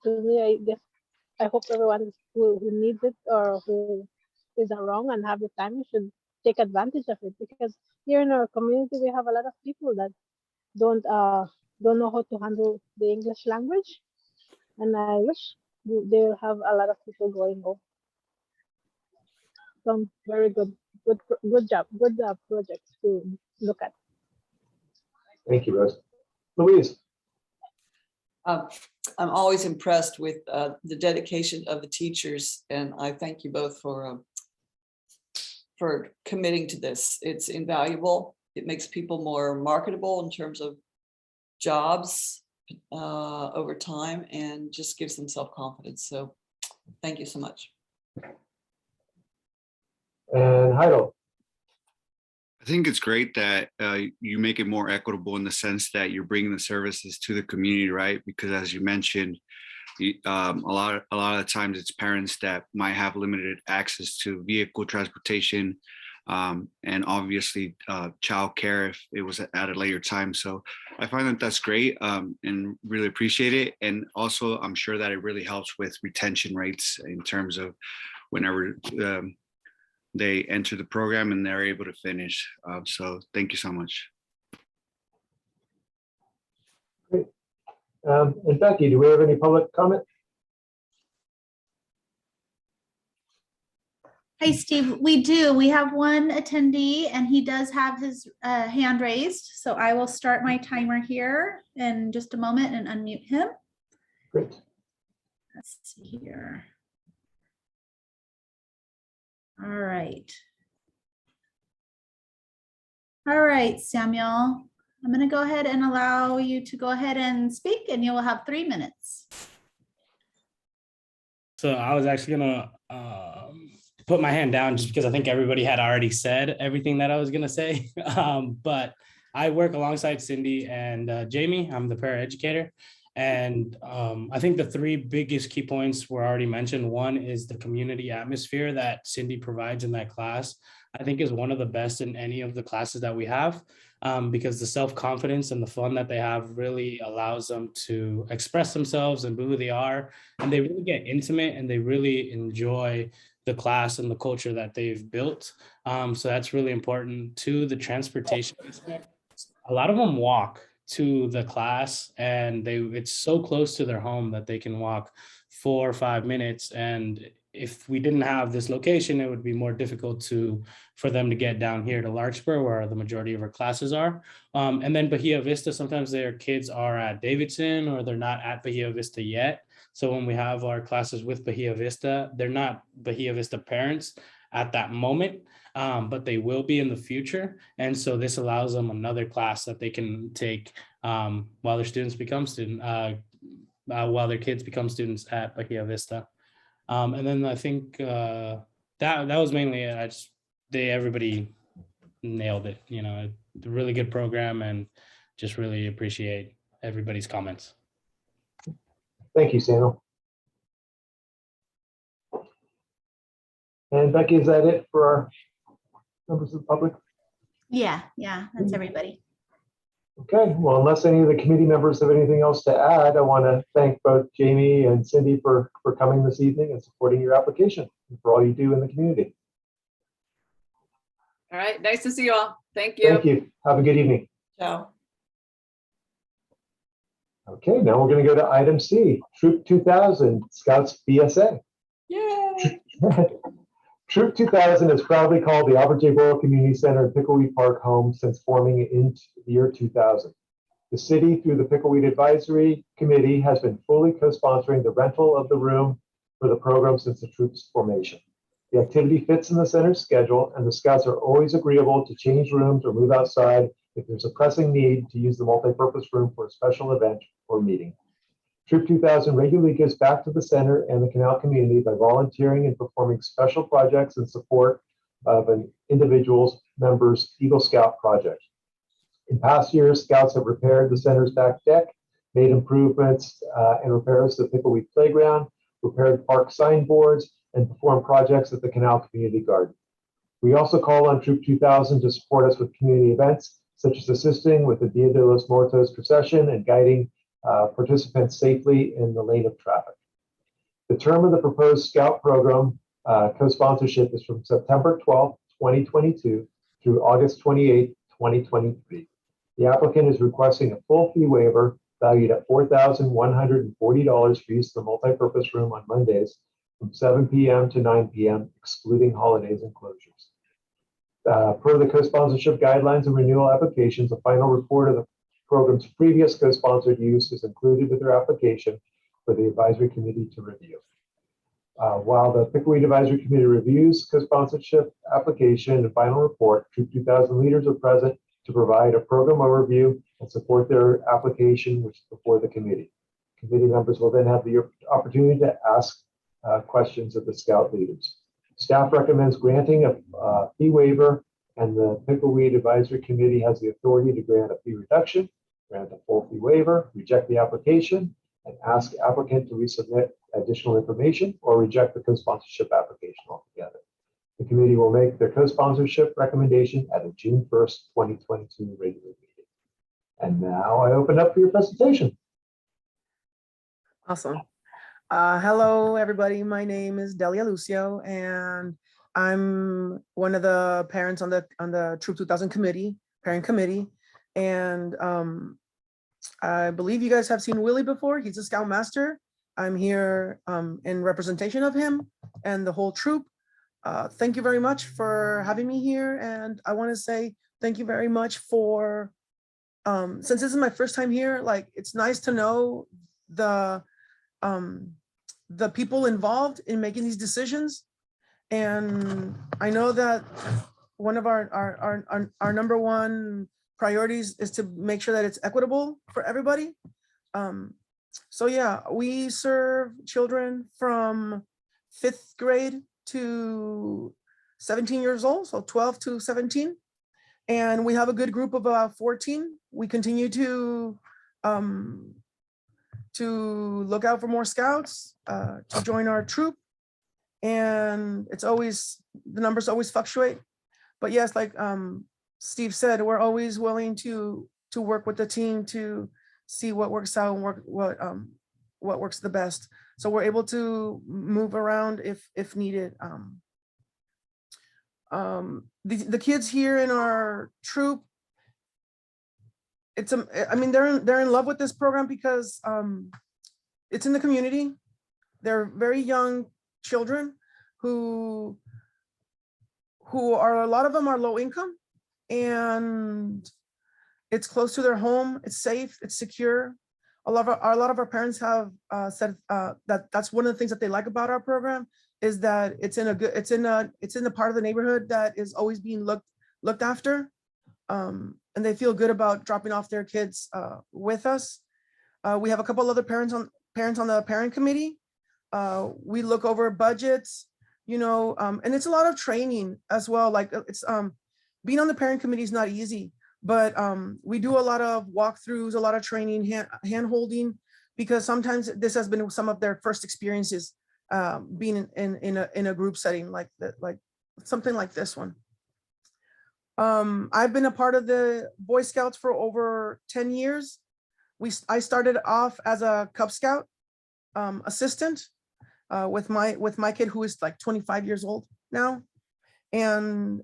to me, I hope everyone who needs it or who isn't wrong and have the time, you should take advantage of it, because here in our community we have a lot of people that don't know how to handle the English language, and I wish they'll have a lot of people going over. Some very good job, projects to look at. Thank you, Rose. Louise? I'm always impressed with the dedication of the teachers, and I thank you both for committing to this. It's invaluable. It makes people more marketable in terms of jobs over time, and just gives them self-confidence. So thank you so much. And Heidel? I think it's great that you make it more equitable in the sense that you're bringing the services to the community, right? Because as you mentioned, a lot of times it's parents that might have limited access to vehicle transportation, and obviously childcare if it was at a later time. So I find that that's great, and really appreciate it. And also, I'm sure that it really helps with retention rates in terms of whenever they enter the program and they're able to finish. So thank you so much. Great. And Becky, do we have any public comment? Hey, Steve, we do. We have one attendee and he does have his hand raised. So I will start my timer here in just a moment and unmute him. Great. Let's see here. All right. All right, Samuel, I'm going to go ahead and allow you to go ahead and speak, and you will have 3 minutes. So I was actually going to put my hand down just because I think everybody had already said everything that I was going to say. But I work alongside Cindy and Jamie. I'm the paraeducator. And I think the 3 biggest key points were already mentioned. One is the community atmosphere that Cindy provides in that class. I think is one of the best in any of the classes that we have, because the self-confidence and the fun that they have really allows them to express themselves and who they are. And they really get intimate and they really enjoy the class and the culture that they've built. So that's really important. To the transportation aspect, a lot of them walk to the class, and it's so close to their home that they can walk 4 or 5 minutes. And if we didn't have this location, it would be more difficult for them to get down here to Larkspur, where the majority of our classes are. And then Bahia Vista, sometimes their kids are at Davidson or they're not at Bahia Vista yet. So when we have our classes with Bahia Vista, they're not Bahia Vista parents at that moment, but they will be in the future. And so this allows them another class that they can take while their students become while their kids become students at Bahia Vista. And then I think that was mainly it. Everybody nailed it. You know, a really good program, and just really appreciate everybody's comments. Thank you, Samuel. And Becky, is that it for our members of the public? Yeah, that's everybody. Okay, well, unless any of the committee members have anything else to add, I want to thank both Jamie and Cindy for coming this evening and supporting your application and for all you do in the community. All right, nice to see you all. Thank you. Thank you. Have a good evening. Ciao. Okay, now we're going to go to item C, Troop 2000, Scouts BSA. Yay! Troop 2000 is proudly called the Albert J. Boyle Community Center and Pickleweed Park home since forming in the year 2000. The city, through the Pickleweed Advisory Committee, has been fully co-sponsoring the rental of the room for the program since the troop's formation. The activity fits in the center's schedule, and the Scouts are always agreeable to change rooms or move outside if there's a pressing need to use the multipurpose room for a special event or meeting. Troop 2000 regularly gives back to the center and the Canal community by volunteering and performing special projects in support of an individual's member's Eagle Scout project. In past years, Scouts have repaired the center's back deck, made improvements and repairs to the Pickleweed Playground, repaired park signboards, and performed projects at the Canal Community Garden. We also call on Troop 2000 to support us with community events, such as assisting with the Dia de los Muertos procession and guiding participants safely in the lane of traffic. The term of the proposed Scout program Co-sponsorship is from September 12th, 2022 through August 28th, 2023. The applicant is requesting a full fee waiver valued at $4,140 for use of the multipurpose room on Mondays from 7 p.m. to 9 p.m., excluding holidays and closures. Per the co-sponsorship guidelines and renewal applications, a final report of the program's previous co-sponsored use is included with their application for the advisory committee to review. While the Pickleweed Advisory Committee reviews co-sponsorship application and final report, Troop 2000 leaders are present to provide a program overview and support their application, which is before the committee. Committee members will then have the opportunity to ask questions of the Scout leaders. Staff recommends granting a fee waiver, and the Pickleweed Advisory Committee has the authority to grant a fee reduction, grant a full fee waiver, reject the application, and ask applicant to resubmit additional information or reject the co-sponsorship application altogether. The committee will make their co-sponsorship recommendation at a June 1st, 2022 regular meeting. And now I open up for your presentation. Awesome. Hello, everybody. My name is Delia Lucio, and I'm one of the parents on the Troop 2000 committee, parent committee. And I believe you guys have seen Willie before. He's a Scout Master. I'm here in representation of him and the whole troop. Thank you very much for having me here. And I want to say thank you very much for, since this is my first time here, like, it's nice to know the people involved in making these decisions. And I know that one of our number one priorities is to make sure that it's equitable for everybody. So yeah, we serve children from 5th grade to 17 years old, so 12 to 17. And we have a good group of about 14. We continue to look out for more Scouts to join our troop. And it's always, the numbers always fluctuate. But yes, like Steve said, we're always willing to work with the team to see what works out and what works the best. So we're able to move around if needed. The kids here in our troop, I mean, they're in love with this program because it's in the community. They're very young children who are, a lot of them are low income, and it's close to their home. It's safe. It's secure. A lot of our parents have said that that's one of the things that they like about our program, is that it's in the part of the neighborhood that is always being looked after, and they feel good about dropping off their kids with us. We have a couple other parents on the parent committee. We look over budgets, and it's a lot of training as well. Like, it's being on the parent committee is not easy, but we do a lot of walkthroughs, a lot of training, hand holding, because sometimes this has been some of their first experiences being in a group setting like that, like something like this one. I've been a part of the Boy Scouts for over 10 years. I started off as a Cub Scout assistant with my kid, who is like 25 years old now. And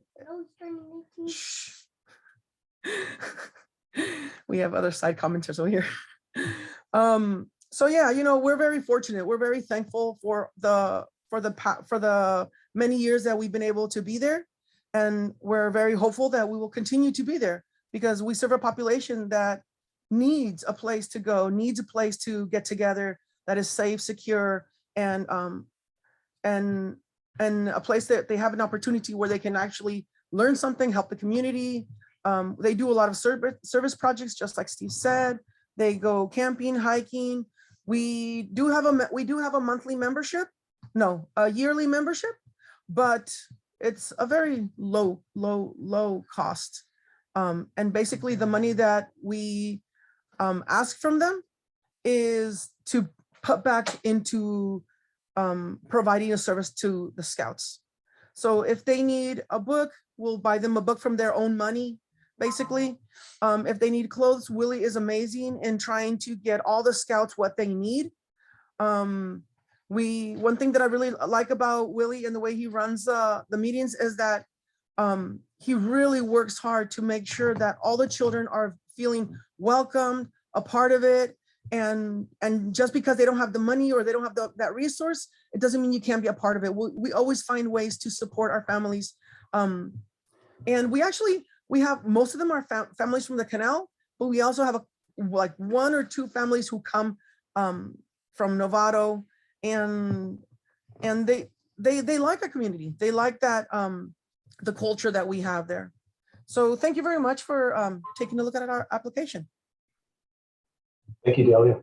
we have other side commenters over here. So yeah, we're very fortunate. We're very thankful for the many years that we've been able to be there. And we're very hopeful that we will continue to be there, because we serve a population that needs a place to go, needs a place to get together that is safe, secure, and a place that they have an opportunity where they can actually learn something, help the community. They do a lot of service projects, just like Steve said. They go camping, hiking. We do have a monthly membership, no, a yearly membership, but it's a very low cost. And basically the money that we ask from them is to put back into providing a service to the Scouts. So if they need a book, we'll buy them a book from their own money, basically. If they need clothes, Willie is amazing in trying to get all the Scouts what they need. one thing that I really like about Willie and the way he runs the meetings is that he really works hard to make sure that all the children are feeling welcomed, a part of it. And just because they don't have the money or they don't have that resource, it doesn't mean you can't be a part of it. We always find ways to support our families. And we have, most of them are families from the Canal, but we also have like 1 or 2 families who come from Novato, and they like our community. They like that, the culture that we have there. So thank you very much for taking a look at our application. Thank you, Delia.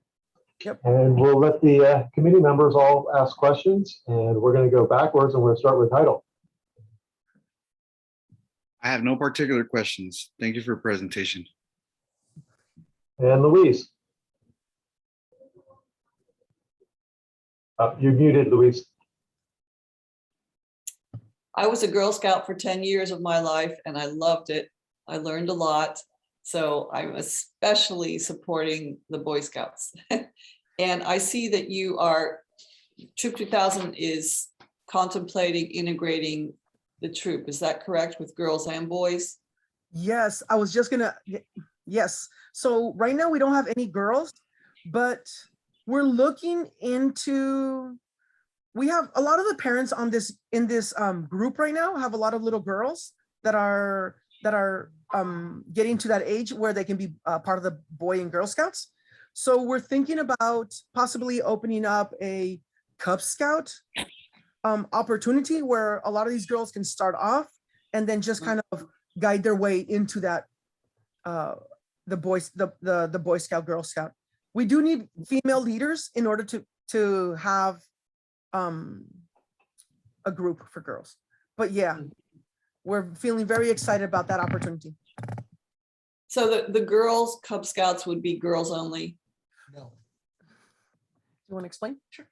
Yep. And we'll let the committee members all ask questions, and we're going to go backwards, and we're going to start with title. I have no particular questions. Thank you for your presentation. And Louise. You're muted, Louise. I was a Girl Scout for 10 years of my life and I loved it. I learned a lot. So I'm especially supporting the Boy Scouts. And I see that you are, Troop 2000 is contemplating integrating the troop. Is that correct, with girls and boys? Yes, I was just gonna, yes. So right now we don't have any girls, but we're looking into, we have a lot of the parents on this, in this group right now have a lot of little girls that are getting to that age where they can be part of the Boy and Girl Scouts. So we're thinking about possibly opening up a Cub Scout opportunity where a lot of these girls can start off and then just kind of guide their way into that the Boy Scout, Girl Scout. We do need female leaders in order to have a group for girls. But yeah, we're feeling very excited about that opportunity. So the girls Cub Scouts would be girls only? No. You want to explain? Sure.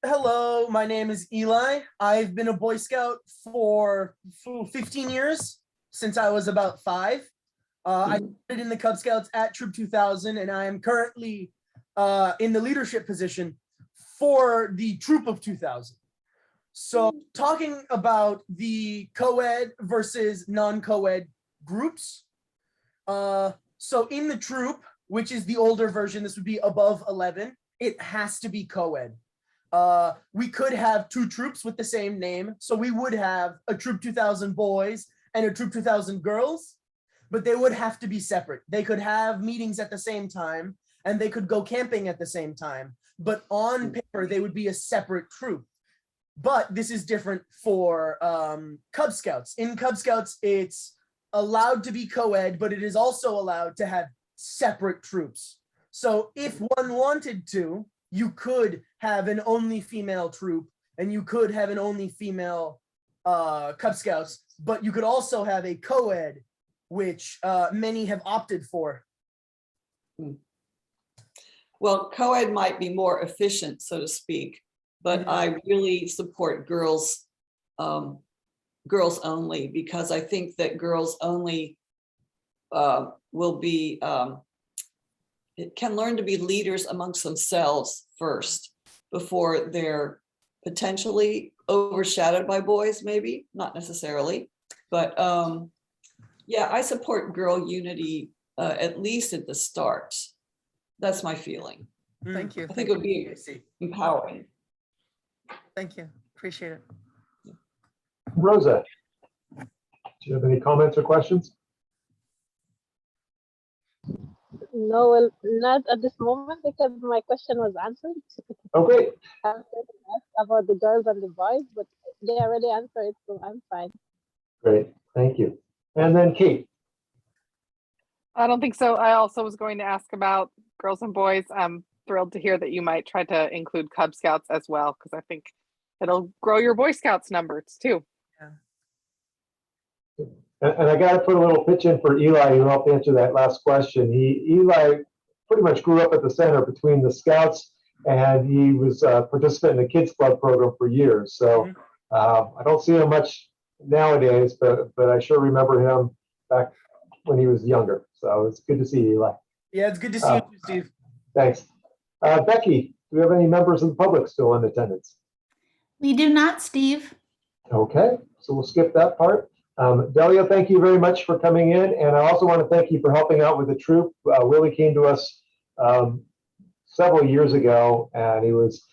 Hello, my name is Eli. I've been a Boy Scout for 15 years, since I was about 5. I started in the Cub Scouts at Troop 2000, and I am currently in the leadership position for the Troop of 2000. So talking about the co-ed versus non-co-ed groups. So in the troop, which is the older version, this would be above 11, it has to be co-ed. We could have 2 troops with the same name. So we would have a Troop 2000 boys and a Troop 2000 girls, but they would have to be separate. They could have meetings at the same time and they could go camping at the same time, but on paper, they would be a separate troop. But this is different for Cub Scouts. In Cub Scouts, it's allowed to be co-ed, but it is also allowed to have separate troops. So if one wanted to, you could have an only female troop and you could have an only female Cub Scouts, but you could also have a co-ed, which many have opted for. Well, co-ed might be more efficient, so to speak, but I really support girls only, because I think that girls only will be, can learn to be leaders amongst themselves first before they're potentially overshadowed by boys, maybe, not necessarily. But yeah, I support girl unity, at least at the start. That's my feeling. Thank you. I think it would be empowering. Thank you. Appreciate it. Rosa, do you have any comments or questions? No, well, not at this moment because my question was answered. Oh, great. I was going to ask about the girls and the boys, but they already answered it, so I'm fine. Great, thank you. And then Kate. I don't think so. I also was going to ask about girls and boys. I'm thrilled to hear that you might try to include Cub Scouts as well, because I think it'll grow your Boy Scouts numbers too. And I got to put a little pitch in for Eli, who helped answer that last question. Eli pretty much grew up at the center between the Scouts, and he was a participant in the Kids Club program for years. So I don't see him much nowadays, but I sure remember him back when he was younger. So it's good to see you, Eli. Yeah, it's good to see you, Steve. Thanks. Becky, we have any members of the public still in attendance? We do not, Steve. Okay, so we'll skip that part. Delia, thank you very much for coming in. And I also want to thank you for helping out with the troop. Willie came to us several years ago, and he was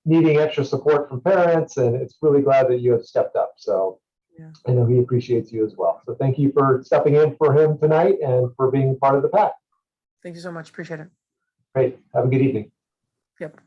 needing extra support from parents, and it's really glad that you have stepped up. So Yeah. I know he appreciates you as well. So thank you for stepping in for him tonight and for being part of the pack. Thank you so much. Appreciate it. Great. Have a good evening. Yep.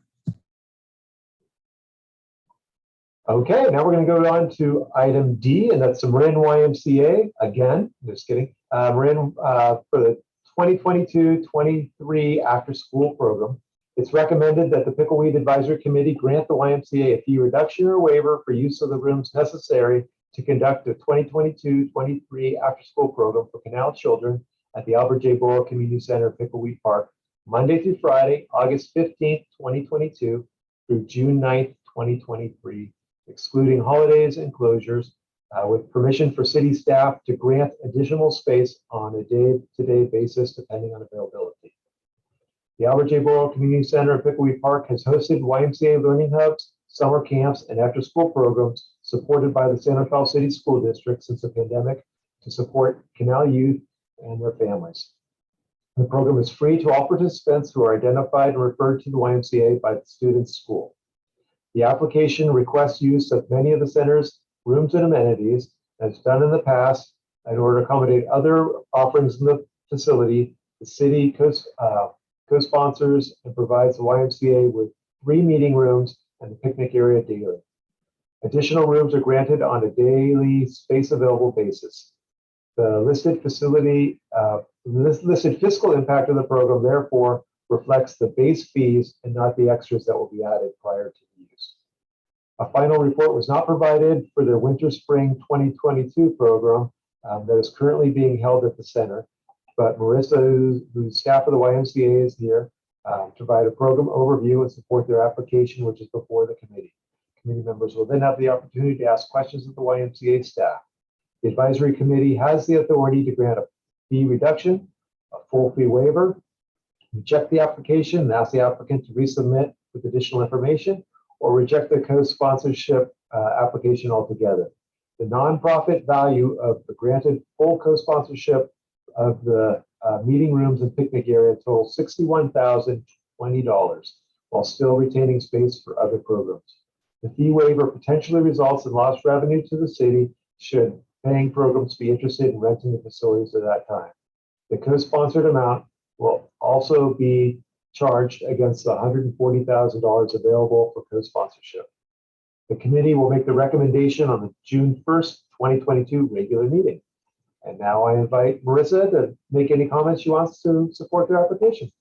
Okay, now we're going to go on to item D, and that's the Marin YMCA. Again, just kidding. Marin for the 2022-23 after-school program. It's recommended that the Pickleweed Advisory Committee grant the YMCA a fee reduction or waiver for use of the rooms necessary to conduct the 2022-23 after-school program for Canal children at the Albert J. Boyle Community Center, Pickleweed Park, Monday through Friday, August 15th, 2022 through June 9th, 2023, excluding holidays and closures, with permission for city staff to grant additional space on a day-to-day basis depending on availability. The Albert J. Boyle Community Center at Pickleweed Park has hosted YMCA learning hubs, summer camps, and after-school programs supported by the Santa Fe City School District since the pandemic to support Canal youth and their families. The program is free to all participants who are identified and referred to the YMCA by the student's school. The application requests use of many of the center's rooms and amenities, as done in the past, in order to accommodate other offerings in the facility. The city co-sponsors and provides the YMCA with 3 meeting rooms and the picnic area daily. Additional rooms are granted on a daily space available basis. The listed listed fiscal impact of the program therefore reflects the base fees and not the extras that will be added prior to the use. A final report was not provided for their winter-spring 2022 program that is currently being held at the center, but Marissa, who's staff of the YMCA, is here to provide a program overview and support their application, which is before the committee. Committee members will then have the opportunity to ask questions of the YMCA staff. The advisory committee has the authority to grant a fee reduction, a full fee waiver, reject the application and ask the applicant to resubmit with additional information, or reject the co-sponsorship application altogether. The nonprofit value of the granted full co-sponsorship of the meeting rooms and picnic area totals $61,020, while still retaining space for other programs. The fee waiver potentially results in lost revenue to the city should paying programs be interested in renting the facilities at that time. The co-sponsored amount will also be charged against the $140,000 available for co-sponsorship. The committee will make the recommendation on the June 1st, 2022 regular meeting. And now I invite Marissa to make any comments she wants to support their application.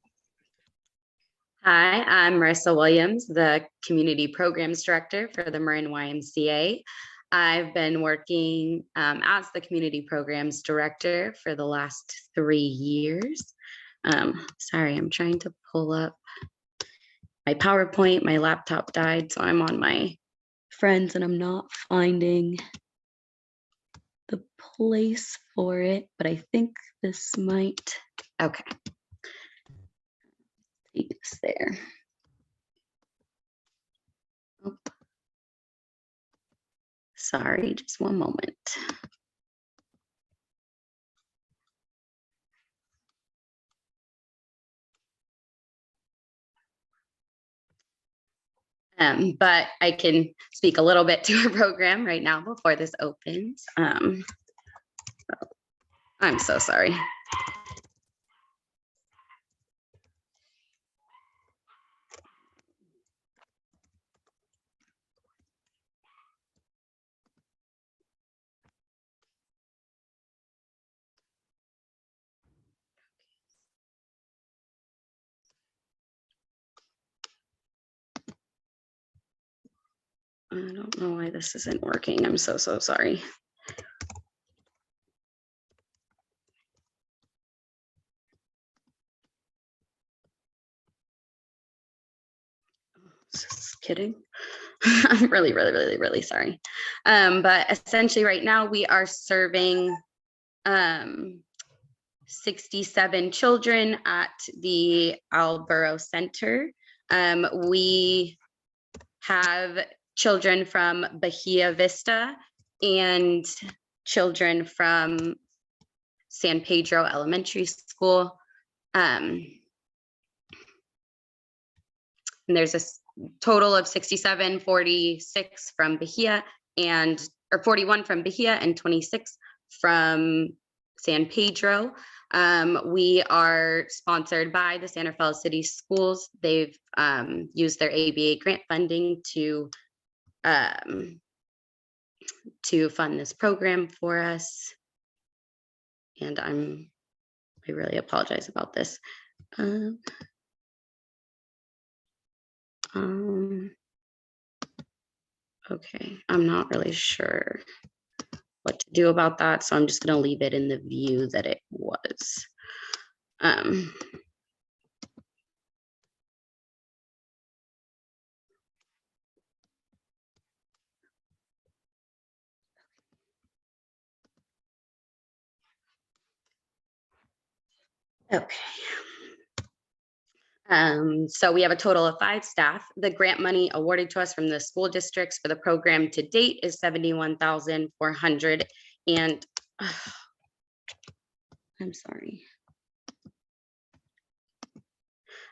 Hi, I'm Marissa Williams, the Community Programs Director for the Marin YMCA. I've been working as the Community Programs Director for the last 3 years. Sorry, I'm trying to pull up my PowerPoint. My laptop died, so I'm on my friends and I'm not finding the place for it, but I think this might, okay. Take this there. Oh. Sorry, just one moment. But I can speak a little bit to our program right now before this opens. I'm so sorry. I don't know why this isn't working. I'm so sorry. Just kidding. I'm really sorry. But essentially right now we are serving 67 children at the Alborough Center. We have children from Bahia Vista and children from San Pedro Elementary School. And there's a total of 67, 46 from Bahia or 41 from Bahia and 26 from San Pedro. We are sponsored by the Santa Fe City Schools. They've used their ABA grant funding to fund this program for us. And I really apologize about this. Okay, I'm not really sure what to do about that, so I'm just going to leave it in the view that it was. Okay. So we have a total of 5 staff. The grant money awarded to us from the school districts for the program to date is $71,400, and I'm sorry.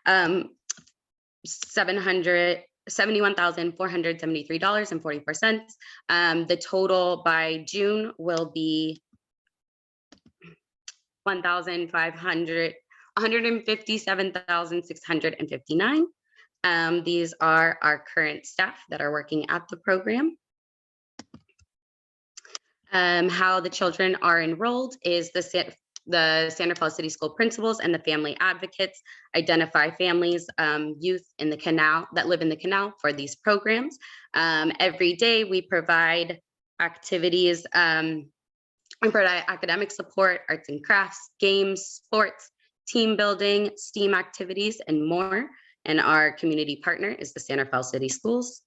$71,473.44. The total by June will be $157,659. These are our current staff that are working at the program. How the children are enrolled is the Santa Fe City School principals and the family advocates identify families, youth in the Canal that live in the Canal for these programs. Every day we provide activities, we provide academic support, arts and crafts, games, sports, team building, STEAM activities, and more. And our community partner is the Santa Fe City Schools.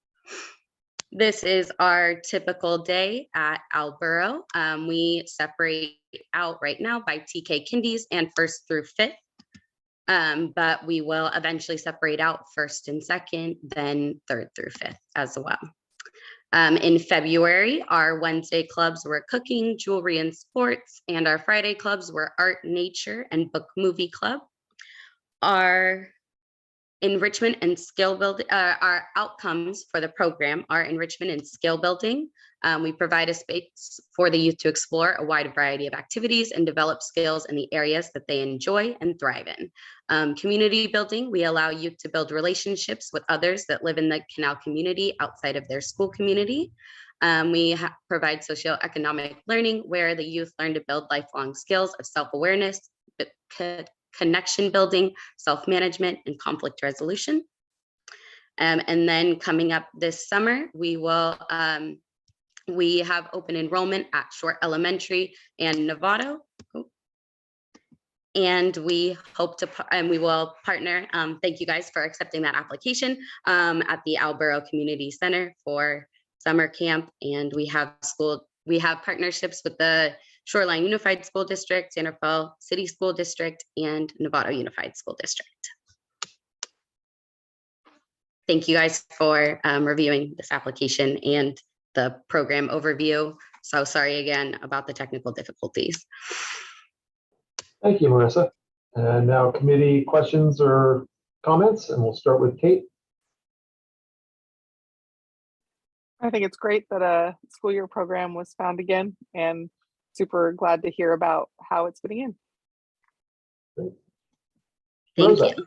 This is our typical day at Alborough. We separate out right now by TK Kindies and 1st through 5th, but we will eventually separate out 1st and 2nd, then 3rd through 5th as well. In February, our Wednesday clubs were cooking, jewelry, and sports, and our Friday clubs were art, nature, and book movie club. Our enrichment and skill building, our outcomes for the program are enrichment and skill building. We provide a space for the youth to explore a wide variety of activities and develop skills in the areas that they enjoy and thrive in. Community building, we allow youth to build relationships with others that live in the Canal community outside of their school community. We provide socioeconomic learning where the youth learn to build lifelong skills of self-awareness, connection building, self-management, and conflict resolution. And then coming up this summer, we have open enrollment at Short Elementary and Novato. And we hope to, and we will partner, thank you guys for accepting that application, at the Alborough Community Center for summer camp. And we have partnerships with the Shoreline Unified School District, Santa Fe City School District, and Novato Unified School District. Thank you guys for reviewing this application and the program overview. So sorry again about the technical difficulties. Thank you, Marissa. And now committee questions or comments, and we'll start with Kate. I think it's great that a school year program was found again, and super glad to hear about how it's fitting in. Great. Thank Rosa. you.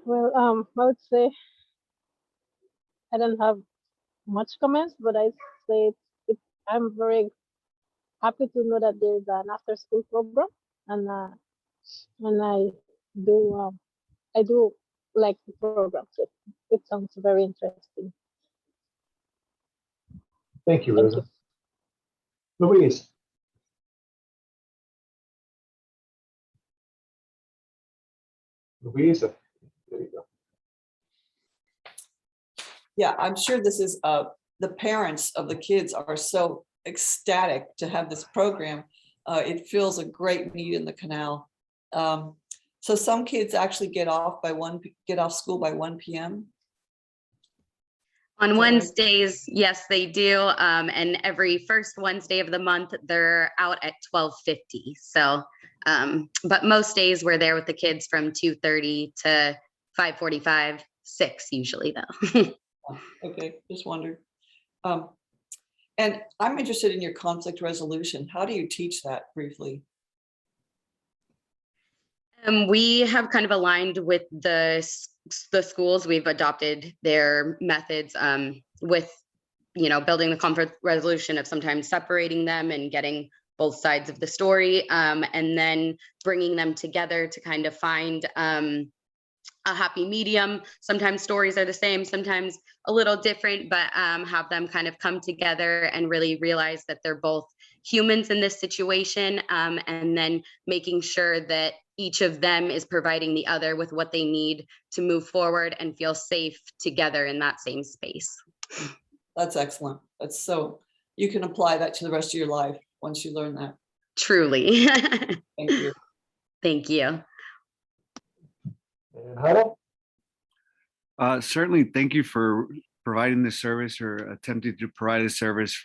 Well, I would say I don't have much comments, but I say I'm very happy to know that there's an after-school program, and I do like the program. So it sounds very interesting. Thank you, Rosa. Louise. Louise, there you go. Yeah, I'm sure this is, the parents of the kids are so ecstatic to have this program. It fills a great need in the Canal. So some kids actually get off school by 1 p.m. On Wednesdays, yes, they do. And every first Wednesday of the month, they're out at 12:50. So, but most days we're there with the kids from 2:30 to 5:45, 6 usually though. Okay, just wondered. And I'm interested in your conflict resolution. How do you teach that briefly? We have kind of aligned with the schools. We've adopted their methods with, building the conflict resolution of sometimes separating them and getting both sides of the story, and then bringing them together to kind of find a happy medium. Sometimes stories are the same, sometimes a little different, but have them kind of come together and really realize that they're both humans in this situation, and then making sure that each of them is providing the other with what they need to move forward and feel safe together in that same space. That's excellent. That's so, you can apply that to the rest of your life once you learn that. Truly. Thank you. Thank you. And Huddle? Certainly, thank you for providing this service or attempting to provide a service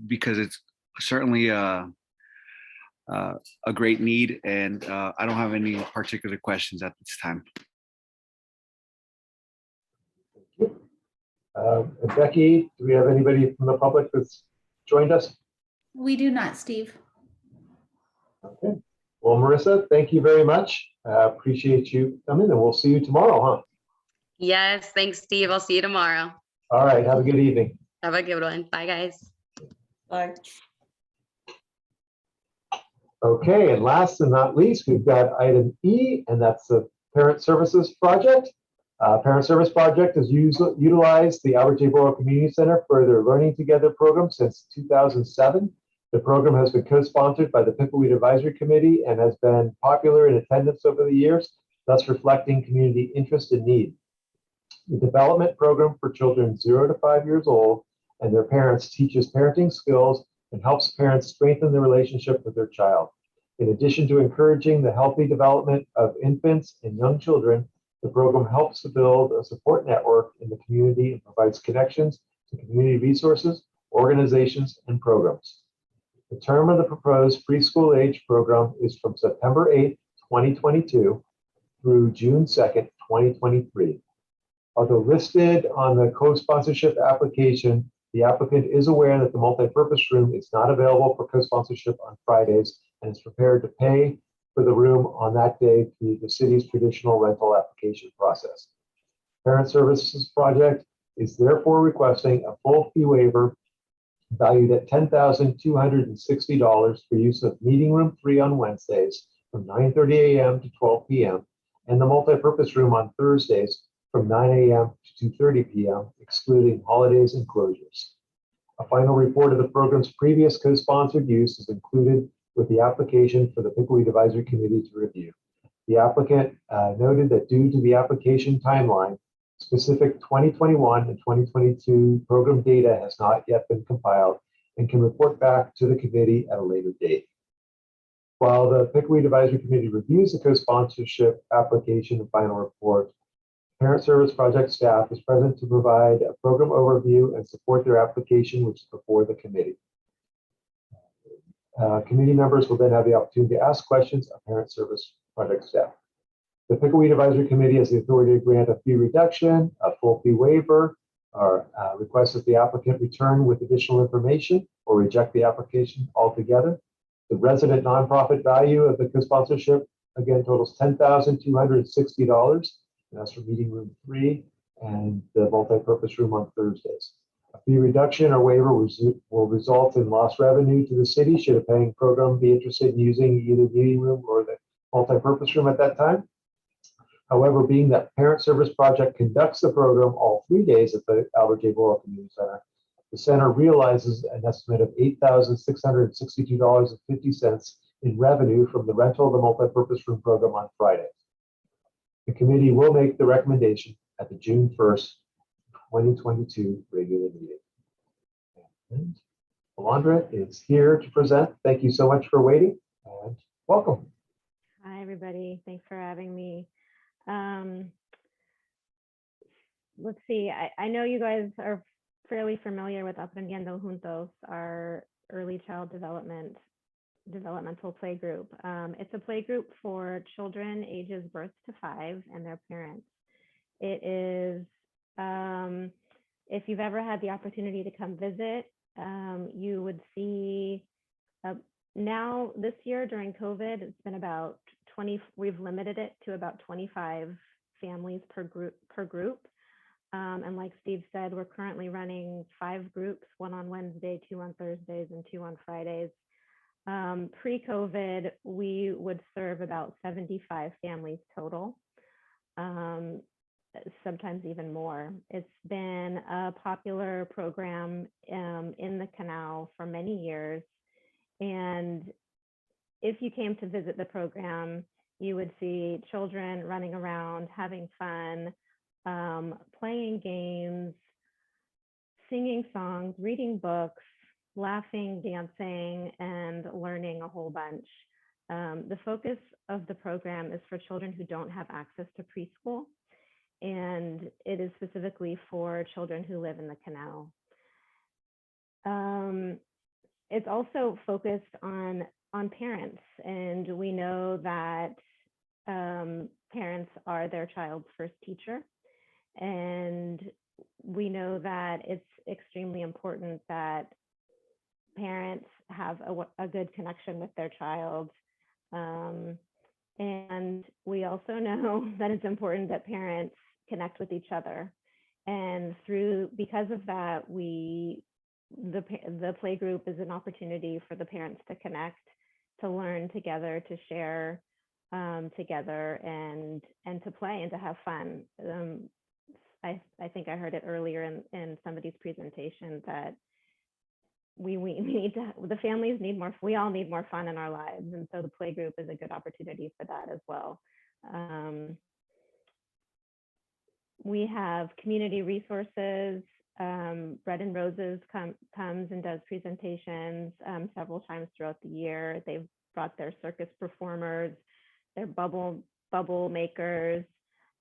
because it's certainly a great need, and I don't have any particular questions at this time. And Becky, do we have anybody from the public that's joined us? We do not, Steve. Okay. Well, Marissa, thank you very much. Appreciate you coming, and we'll see you tomorrow, huh? Yes, thanks, Steve. I'll see you tomorrow. All right. Have a good evening. Have a good one. Bye, guys. Bye. Okay, and last and not least, we've got item E, and that's the Parent Services Project. Parent Service Project has utilized the Albert J. Borough Community Center for their Learning Together program since 2007. The program has been co-sponsored by the Pickleweed Advisory Committee and has been popular in attendance over the years, thus reflecting community interest and need. The development program for children 0 to 5 years old and their parents teaches parenting skills and helps parents strengthen the relationship with their child. In addition to encouraging the healthy development of infants and young children, the program helps to build a support network in the community and provides connections to community resources, organizations, and programs. The term of the proposed preschool age program is from September 8th, 2022 through June 2nd, 2023. Although listed on the co-sponsorship application, the applicant is aware that the multipurpose room is not available for co-sponsorship on Fridays and is prepared to pay for the room on that day through the city's traditional rental application process. Parent Services Project is therefore requesting a full fee waiver valued at $10,260 for use of Meeting Room 3 on Wednesdays from 9:30 a.m. to 12 p.m. and the multipurpose room on Thursdays from 9 a.m. to 2:30 p.m., excluding holidays and closures. A final report of the program's previous co-sponsored use is included with the application for the Pickleweed Advisory Committee to review. The applicant noted that due to the application timeline, specific 2021 and 2022 program data has not yet been compiled and can report back to the committee at a later date. While the Pickleweed Advisory Committee reviews the co-sponsorship application and final report, Parent Service Project staff is present to provide a program overview and support their application, which is before the committee. Committee members will then have the opportunity to ask questions of Parent Service Project staff. The Pickleweed Advisory Committee has the authority to grant a fee reduction, a full fee waiver, or request that the applicant return with additional information or reject the application altogether. The resident nonprofit value of the co-sponsorship again totals $10,260. And that's for Meeting Room 3 and the multipurpose room on Thursdays. A fee reduction or waiver will result in lost revenue to the city should a paying program be interested in using either Meeting Room or the multipurpose room at that time. However, being that Parent Service Project conducts the program all 3 days at the Albert J. Borough Community Center, the center realizes an estimate of $8,662.50 in revenue from the rental of the multipurpose room program on Fridays. The committee will make the recommendation at the June 1st, 2022 regular meeting. And Alondra is here to present. Thank you so much for waiting and welcome. Hi, everybody. Thanks for having me. Let's see. I know you guys are fairly familiar with Aprendiendo Juntos, our early child developmental play group. It's a play group for children ages birth to 5 and their parents. It is, if you've ever had the opportunity to come visit, you would see now this year during COVID, it's been about 20, we've limited it to about 25 families per group. And like Steve said, we're currently running 5 groups, 1 on Wednesday, 2 on Thursdays, and 2 on Fridays. Pre-COVID, we would serve about 75 families total, sometimes even more. It's been a popular program in the Canal for many years. And if you came to visit the program, you would see children running around, having fun, playing games, singing songs, reading books, laughing, dancing, and learning a whole bunch. The focus of the program is for children who don't have access to preschool, and it is specifically for children who live in the Canal. It's also focused on parents, and we know that parents are their child's first teacher, and we know that it's extremely important that parents have a good connection with their child. And we also know that it's important that parents connect with each other. And because of that, the play group is an opportunity for the parents to connect, to learn together, to share together, and to play and to have fun. I think I heard it earlier in somebody's presentation that we need to, the families need more, we all need more fun in our lives. And so the play group is a good opportunity for that as well. We have community resources. Bread and Roses comes and does presentations several times throughout the year. They've brought their circus performers, their bubble makers.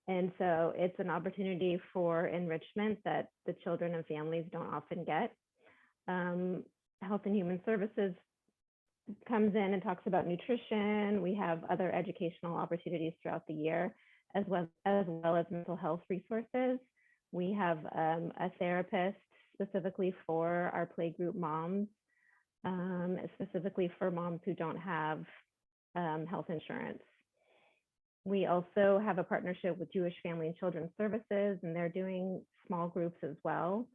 And so it's an opportunity for enrichment that the children and families don't often get. Health and Human Services comes in and talks about nutrition. We have other educational opportunities throughout the year, as well as mental health resources. We have a therapist specifically for our playgroup moms, specifically for moms who don't have health insurance. We also have a partnership with Jewish Family and Children's Services, and they're doing small groups as well.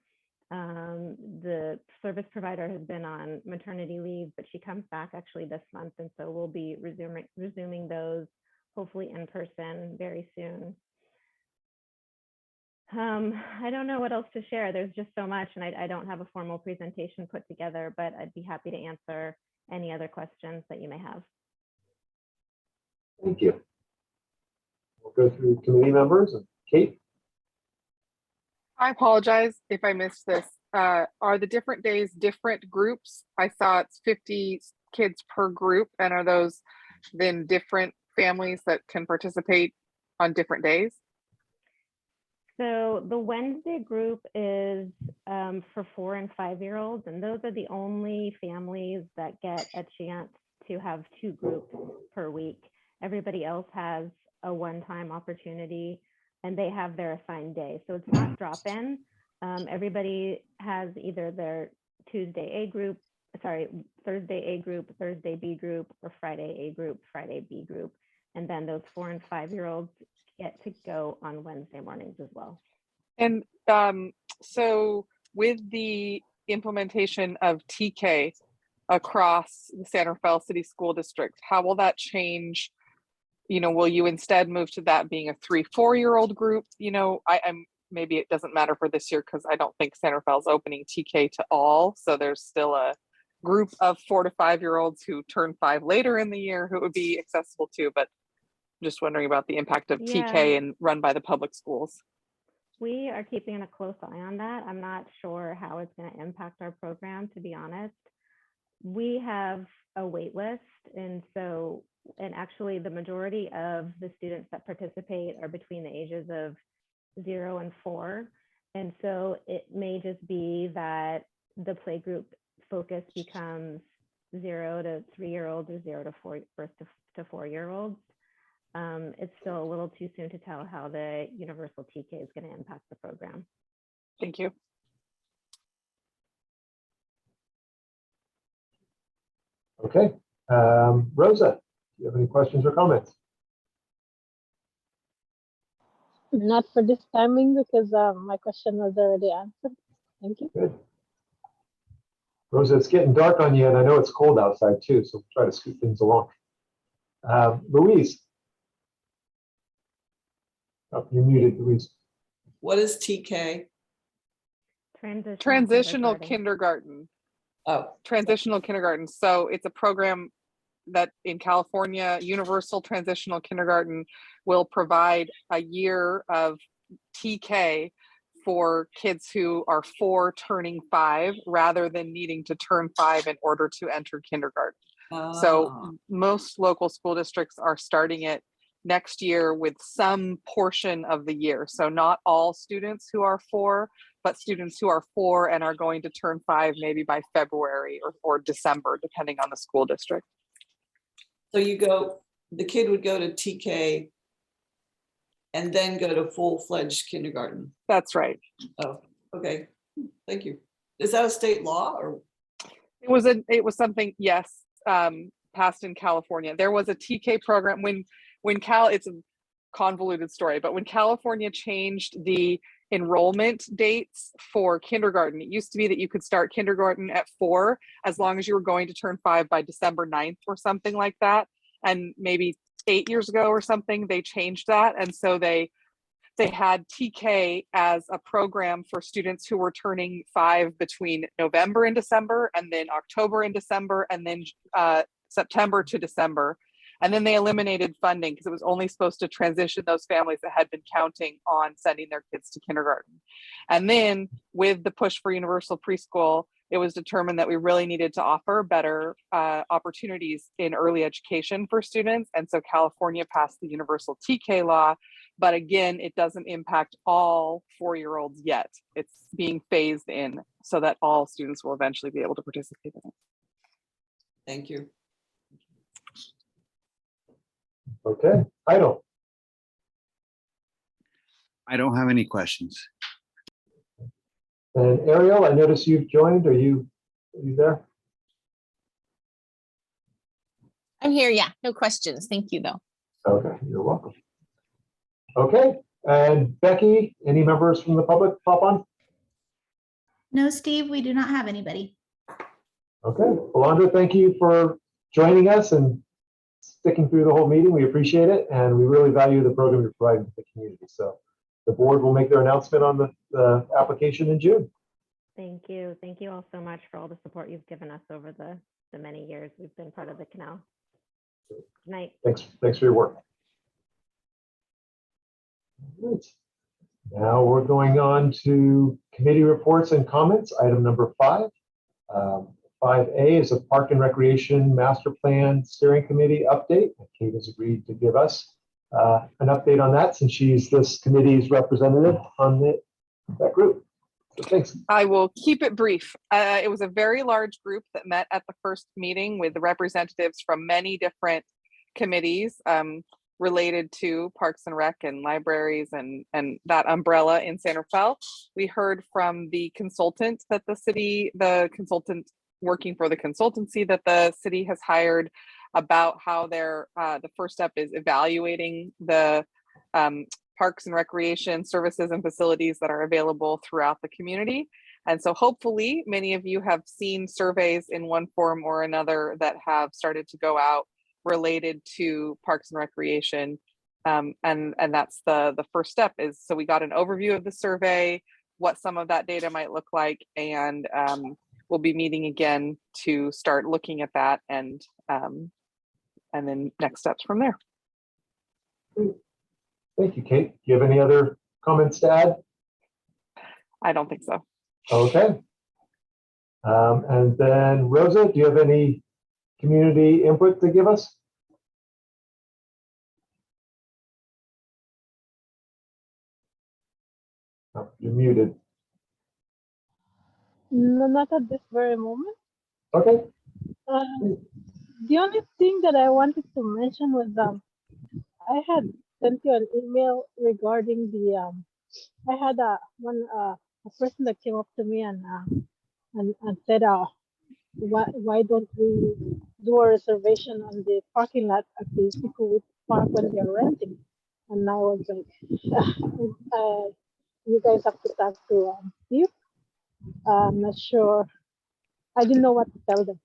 The service provider has been on maternity leave, but she comes back actually this month, and so we'll be resuming those hopefully in person very soon. I don't know what else to share. There's just so much, and I don't have a formal presentation put together, but I'd be happy to answer any other questions that you may have. Thank you. We'll go through committee members. Kate? I apologize if I missed this. Are the different days different groups? I saw it's 50 kids per group, and are those then different families that can participate on different days? So the Wednesday group is for 4 and 5-year-olds, and those are the only families that get a chance to have 2 groups per week. Everybody else has a one-time opportunity, and they have their assigned day. So it's not drop-in. Everybody has either their Thursday A group, Thursday B group, or Friday A group, Friday B group. And then those 4 and 5-year-olds get to go on Wednesday mornings as well. And so with the implementation of TK across the San Rafael City School District, how will that change? You know, will you instead move to that being a 3-4-year-old group? You know, I'm maybe it doesn't matter for this year because I don't think San Rafael's opening TK to all. So there's still a group of 4 to 5-year-olds who turn 5 later in the year who it would be accessible to, but I'm just wondering about the impact of TK and run by the public schools. We are keeping a close eye on that. I'm not sure how it's going to impact our program, to be honest. we have a wait list. And so, and actually the majority of the students that participate are between the ages of 0 and 4. And so it may just be that the playgroup focus becomes 0 to 3-year-olds or 0 to 4-year-olds. It's still a little too soon to tell how the universal TK is going to impact the program. Thank you. Okay. Rosa, do you have any questions or comments? Not for this timing because my question was already answered. Thank you. Good. Rosa, it's getting dark on you, and I know it's cold outside too, so try to scoot things along. Louise. Oh, you're muted, Louise. What is TK? Transitional kindergarten. Oh, Transitional kindergarten. So it's a program that in California, Universal Transitional Kindergarten will provide a year of TK for kids who are 4 turning 5 rather than needing to turn 5 in order to enter kindergarten. So most local school districts are starting it next year with some portion of the year. So not all students who are 4, but students who are 4 and are going to turn 5 maybe by February or December, depending on the school district. So the kid would go to TK and then go to full-fledged kindergarten. That's right. Oh, okay. Thank you. Is that a state law or? It was something, yes, passed in California. There was a TK program when it's a convoluted story, but when California changed the enrollment dates for kindergarten, it used to be that you could start kindergarten at 4 as long as you were going to turn 5 by December 9th or something like that. And maybe 8 years ago or something, they changed that. And so they had TK as a program for students who were turning 5 between November and December, and then October and December, and then September to December. And then they eliminated funding because it was only supposed to transition those families that had been counting on sending their kids to kindergarten. And then with the push for universal preschool, it was determined that we really needed to offer better opportunities in early education for students. And so California passed the universal TK law. But again, it doesn't impact all 4-year-olds yet. It's being phased in so that all students will eventually be able to participate in it. Thank you. Okay, Idle. I don't have any questions. And Ariel, I notice you've joined. Are you there? I'm here, yeah, no questions. Thank you though. Okay, you're welcome. Okay, and Becky, any members from the public pop on? No, Steve, we do not have anybody. Okay, Alondra, thank you for joining us and sticking through the whole meeting. We appreciate it, and we really value the program you're providing to the community. So the board will make their announcement on the application in June. Thank you. Thank you all so much for all the support you've given us over the many years we've been part of the Canal. Good night. Thanks for your work. All right. Now we're going on to committee reports and comments. Item number 5. 5A is a Park and Recreation Master Plan Steering Committee update. Kate has agreed to give us an update on that since she's this committee's representative on that group. So thanks. I will keep it brief. It was a very large group that met at the first meeting with the representatives from many different committees related to Parks and Rec and libraries and that umbrella in San Rafael. We heard from the consultant that the consultant working for the consultancy that the city has hired about how the first step is evaluating the parks and recreation services and facilities that are available throughout the community. And so hopefully many of you have seen surveys in one form or another that have started to go out related to parks and recreation. And that's the first step is, so we got an overview of the survey, what some of that data might look like, and we'll be meeting again to start looking at that and then next steps from there. Thank you, Kate. Do you have any other comments to add? I don't think so. Okay. And then Rosa, do you have any community input to give us? Oh, you're muted. No, not at this very moment. Okay. The only thing that I wanted to mention was I had sent you an email regarding the I had a person that came up to me and said why don't we do a reservation on the parking lot at the Pickleweed Park when they're renting? And I was like, you guys have to talk to Steve. I'm not sure. I didn't know what to tell them.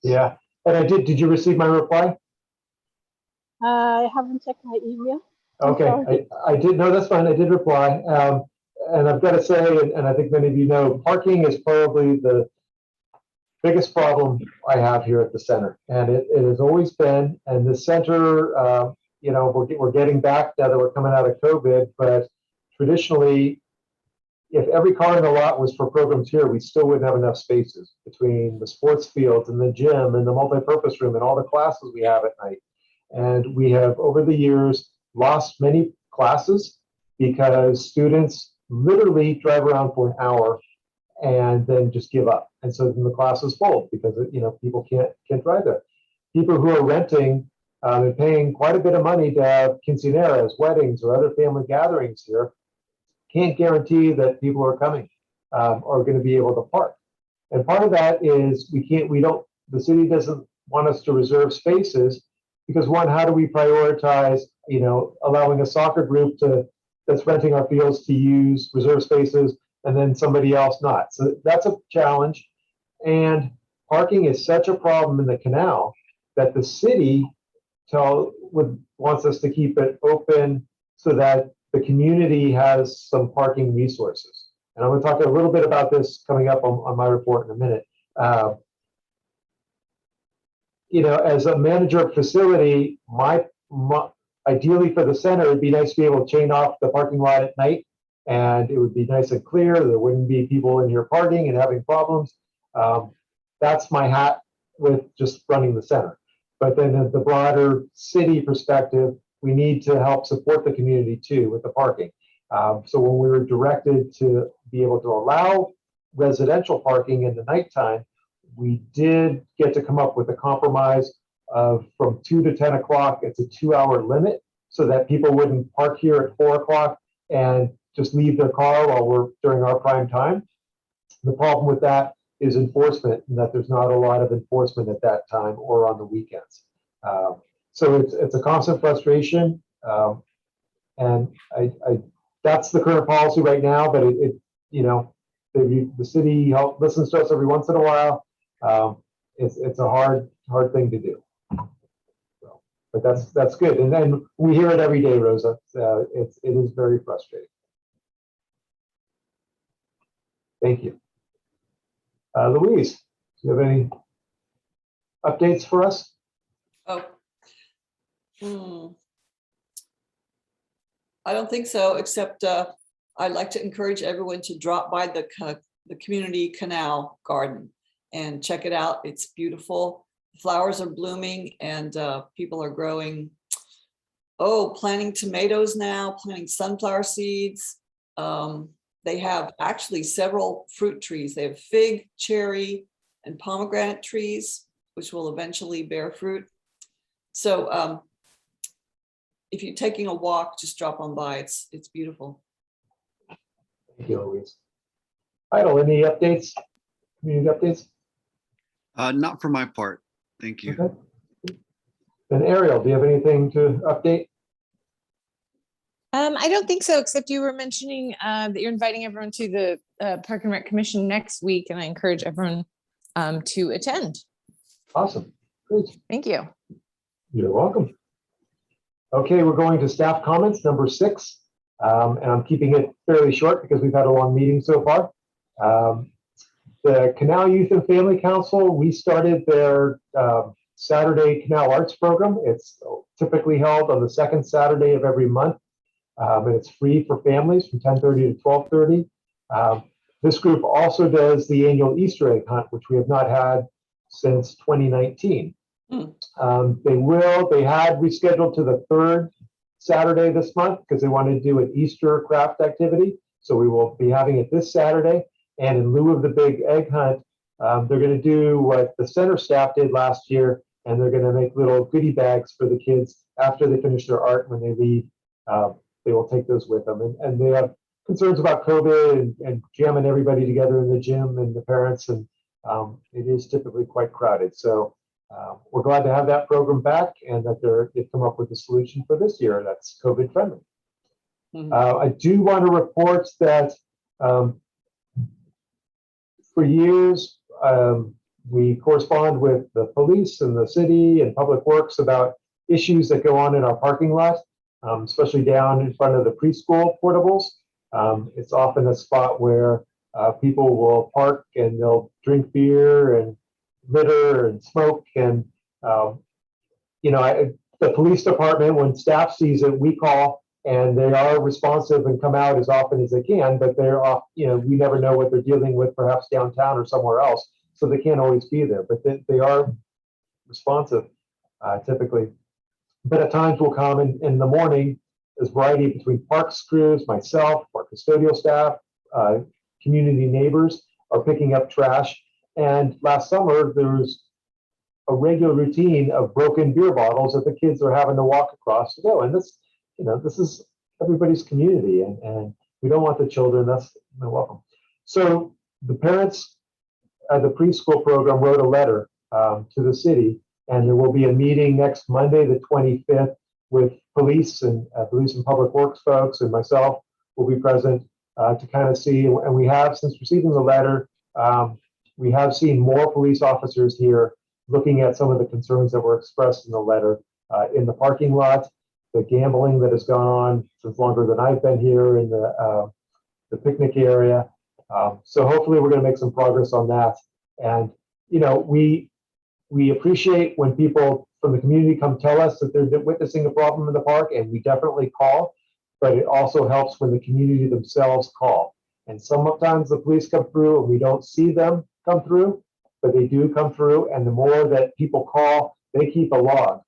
Yeah, and I did. Did you receive my reply? I haven't checked my email. Okay, I did know, that's fine. I did reply. And I've got to say, and I think many of you know, parking is probably the biggest problem I have here at the center. And it has always been, and the center, you know, we're getting back now that we're coming out of COVID, but traditionally, if every car in the lot was for programs here, we still wouldn't have enough spaces between the sports fields and the gym and the multipurpose room and all the classes we have at night. And we have, over the years, lost many classes because students literally drive around for an hour and then just give up. And so then the class is full because, you know, people can't drive there. People who are renting and paying quite a bit of money to have quinceaneras, weddings, or other family gatherings here can't guarantee that people are coming are going to be able to park. And part of that is the city doesn't want us to reserve spaces because, one, how do we prioritize, you know, allowing a soccer group that's renting our fields to use reserve spaces and then somebody else not? So that's a challenge. And parking is such a problem in the canal that the city wants us to keep it open so that the community has some parking resources. And I'm going to talk a little bit about this coming up on my report in a minute. You know, as a manager of facility, ideally for the center, it'd be nice to be able to chain off the parking lot at night, and it would be nice and clear. There wouldn't be people in here partying and having problems. That's my hat with just running the center. But then at the broader city perspective, we need to help support the community too with the parking. So when we were directed to be able to allow residential parking in the nighttime, we did get to come up with a compromise of from 2 to 10 o'clock. It's a 2-hour limit so that people wouldn't park here at 4 o'clock and just leave their car while we're during our prime time. The problem with that is enforcement, and that there's not a lot of enforcement at that time or on the weekends. So it's a constant frustration, and that's the current policy right now. But it you know, the city listens to us every once in a while. It's a hard thing to do. So, but that's good, and then we hear it every day, Rosa. It is very frustrating. Thank you. Louise, do you have any updates for us? I don't think so, except I'd like to encourage everyone to drop by the community canal garden and check it out. It's beautiful. Flowers are blooming and people are growing, planting tomatoes now, planting sunflower seeds. They have actually several fruit trees. They have fig, cherry, and pomegranate trees, which will eventually bear fruit. So if you're taking a walk, just drop on by. It's beautiful. Thank you, Louise. Idle, any updates? Community updates? Not for my part. Thank you. Okay. And Ariel, do you have anything to update? I don't think so, except you were mentioning that you're inviting everyone to the Park and Rec Commission next week, and I encourage everyone to attend. Awesome. Great. Thank you. You're welcome. Okay, we're going to staff comments, number 6. And I'm keeping it fairly short because we've had a long meeting so far. The Canal Youth and Family Council, we started their Saturday Canal Arts program. It's typically held on the second Saturday of every month. And it's free for families from 10:30 to 12:30. This group also does the annual Easter egg hunt, which we have not had since 2019. They had rescheduled to the third Saturday this month because they wanted to do an Easter craft activity. So we will be having it this Saturday. And in lieu of the big egg hunt, they're going to do what the center staff did last year, and they're going to make little goodie bags for the kids after they finish their art. When they leave, they will take those with them. And they have concerns about COVID and jamming everybody together in the gym and the parents, and it is typically quite crowded. So we're glad to have that program back, and that they've come up with a solution for this year that's COVID friendly. I do want to report that for years, we correspond with the police and the city and public works about issues that go on in our parking lot, especially down in front of the preschool portables. It's often a spot where people will park and they'll drink beer and litter and smoke. And, the police department, when staff sees it, we call, and they are responsive and come out as often as they can, but they're off, we never know what they're dealing with, perhaps downtown or somewhere else. So they can't always be there, but they are responsive typically. But at times we'll come in the morning, there's variety between parks crews, myself, our custodial staff, community neighbors are picking up trash. And last summer, there was a regular routine of broken beer bottles that the kids are having to walk across to go. And this is everybody's community, and we don't want the children. That's welcome. So the parents at the preschool program wrote a letter to the city, and there will be a meeting next Monday, the 25th, with police and public works folks, and myself will be present to kind of see. And we have, since receiving the letter, we have seen more police officers here looking at some of the concerns that were expressed in the letter in the parking lot, the gambling that has gone on since longer than I've been here in the picnic area. So hopefully we're going to make some progress on that. And we appreciate when people from the community come tell us that they're witnessing a problem in the park, and we definitely call. But it also helps when the community themselves call. And sometimes the police come through and we don't see them come through, but they do come through. And the more that people call, they keep a log.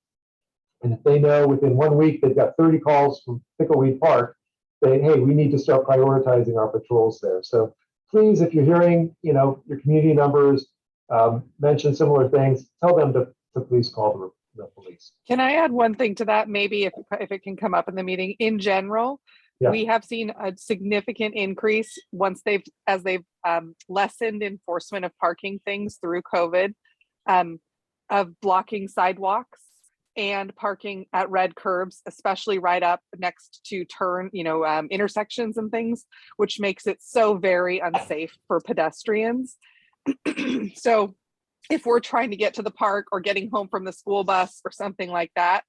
And if they know within 1 week they've got 30 calls from Pickleweed Park, say, hey, we need to start prioritizing our patrols there. So please, if you're hearing, your community members mention similar things, tell them to please call the police. Can I add one thing to that? Maybe if it can come up in the meeting. In general, we have seen a significant increase as they've lessened enforcement of parking things through COVID, of blocking sidewalks and parking at red curbs, especially right up next to intersections and things, which makes it so very unsafe for pedestrians. So if we're trying to get to the park or getting home from the school bus or something like that,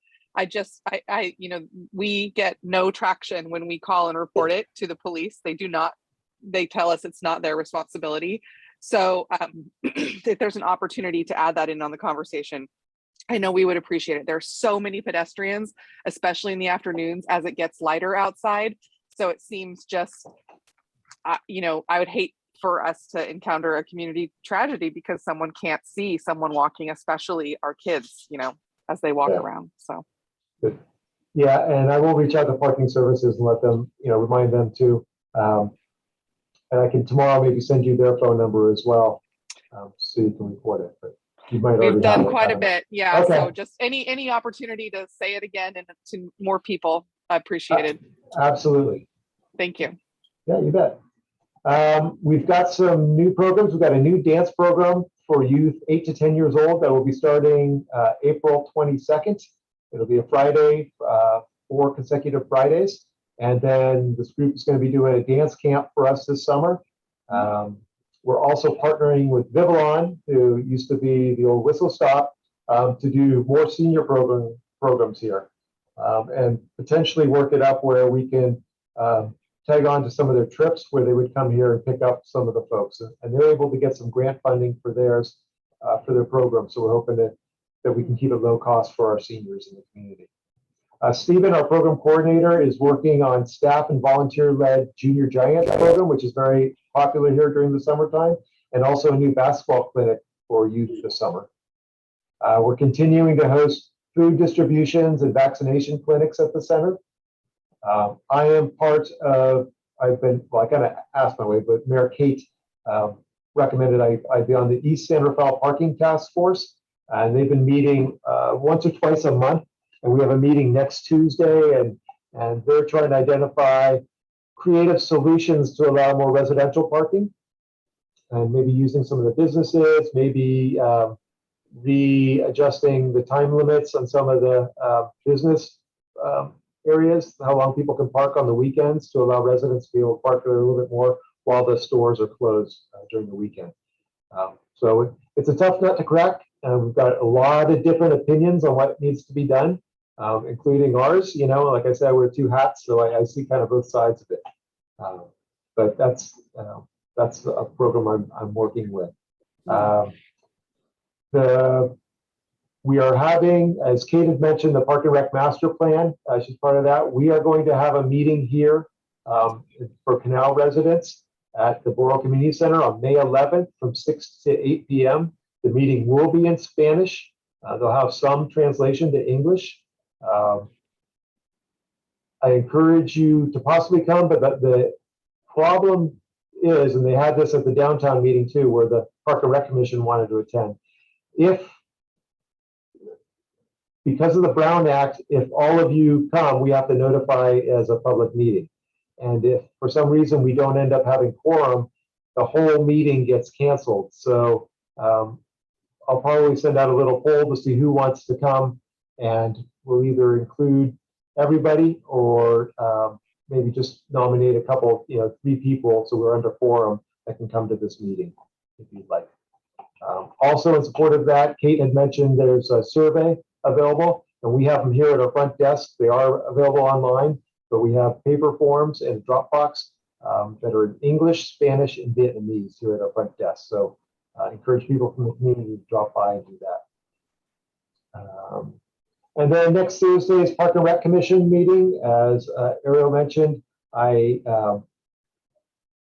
we get no traction when we call and report it to the police. They tell us it's not their responsibility. So if there's an opportunity to add that in on the conversation, I know we would appreciate it. There's so many pedestrians, especially in the afternoons as it gets lighter outside. So it seems just, I would hate for us to encounter a community tragedy because someone can't see someone walking, especially our kids, as they walk around. So. Good. Yeah, and I will reach out to parking services and let them, remind them too. And I can tomorrow maybe send you their phone number as well, so you can report it. But you might already We've done have it. quite a bit. Yeah. Okay. So just any opportunity to say it again and to more people, I appreciate it. Absolutely. Thank you. Yeah, you bet. We've got some new programs. We've got a new dance program for youth 8 to 10 years old that will be starting April 22nd. It'll be a Friday, 4 consecutive Fridays. And then this group is going to be doing a dance camp for us this summer. We're also partnering with Vivillon, who used to be the old Whistle Stop, to do more senior programs here, and potentially work it up where we can tag on to some of their trips where they would come here and pick up some of the folks. And they're able to get some grant funding for theirs, for their program. So we're hoping that we can keep it low cost for our seniors in the community. Stephen, our program coordinator, is working on staff and volunteer-led Junior Giant program, which is very popular here during the summertime, and also a new basketball clinic for youth this summer. We're continuing to host food distributions and vaccination clinics at the center. I am part of, I kind of asked my way, but Mayor Kate recommended I be on the East San Rafael Parking Task Force. And they've been meeting once or twice a month. And we have a meeting next Tuesday, and they're trying to identify creative solutions to allow more residential parking, and maybe using some of the businesses, maybe readjusting the time limits on some of the business areas, how long people can park on the weekends to allow residents to be able to park there a little bit more while the stores are closed during the weekend. So it's a tough nut to crack. We've got a lot of different opinions on what needs to be done, including ours. You know, like I said, I wear two hats, so I see kind of both sides of it. But that's a program I'm working with. We are having, as Kate had mentioned, the Park and Rec Master Plan. She's part of that. We are going to have a meeting here for Canal residents at the Borough Community Center on May 11th from 6 to 8 p.m. The meeting will be in Spanish. They'll have some translation to English. I encourage you to possibly come, but the problem is, and they had this at the downtown meeting too, where the Park and Rec Commission wanted to attend. Because of the Brown Act, if all of you come, we have to notify as a public meeting. And if for some reason we don't end up having quorum, the whole meeting gets canceled. So I'll probably send out a little poll to see who wants to come, and we'll either include everybody or maybe just nominate a couple, 3 people, so we're under quorum that can come to this meeting if you'd like. Also in support of that, Kate had mentioned there's a survey available, and we have them here at our front desk. They are available online, but we have paper forms and Dropbox that are in English, Spanish, and Vietnamese here at our front desk. So I encourage people from the community to drop by and do that. And then next Thursday is Park and Rec Commission meeting. As Ariel mentioned, in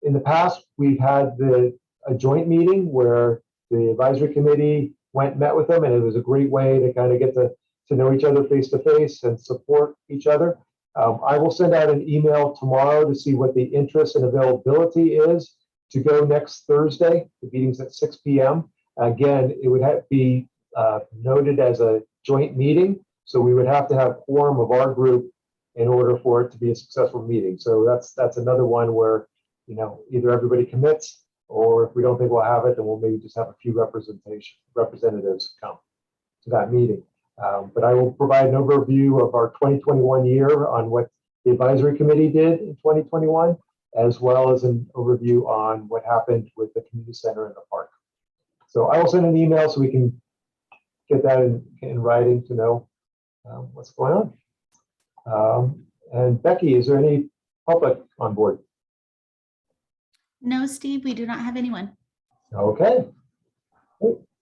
the past, we've had a joint meeting where the advisory committee met with them, and it was a great way to kind of get to know each other face to face and support each other. I will send out an email tomorrow to see what the interest and availability is to go next Thursday. The meeting's at 6 p.m. Again, it would have to be noted as a joint meeting, so we would have to have quorum of our group in order for it to be a successful meeting. So that's another one where either everybody commits, or if we don't think we'll have it, then we'll maybe just have a few representatives come to that meeting. But I will provide an overview of our 2021 year on what the advisory committee did in 2021, as well as an overview on what happened with the community center and the park. So I will send an email so we can get that in writing to know what's going on. And Becky, is there any public on board? No, Steve, we do not have anyone. Okay.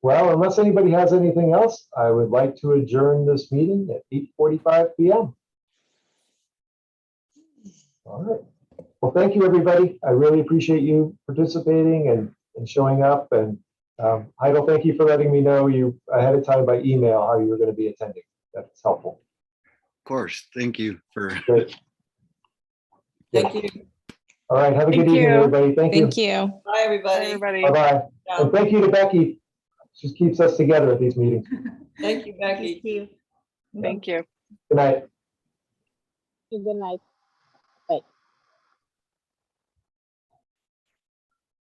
Well, unless anybody has anything else, I would like to adjourn this meeting at 8:45 p.m. All right. Well, thank you, everybody. I really appreciate you participating and showing up. And Heidel, thank you for letting me know ahead of time by email how you were going to be attending. That's helpful. Of course. Thank you for. Great. Thank you. All right. Have a good evening, everybody. Thank you. Thank you. Bye, everybody. Bye-bye. And thank you to Becky. She keeps us together at these meetings. Thank you, Becky. Thank you. Thank you. Good night. Good night.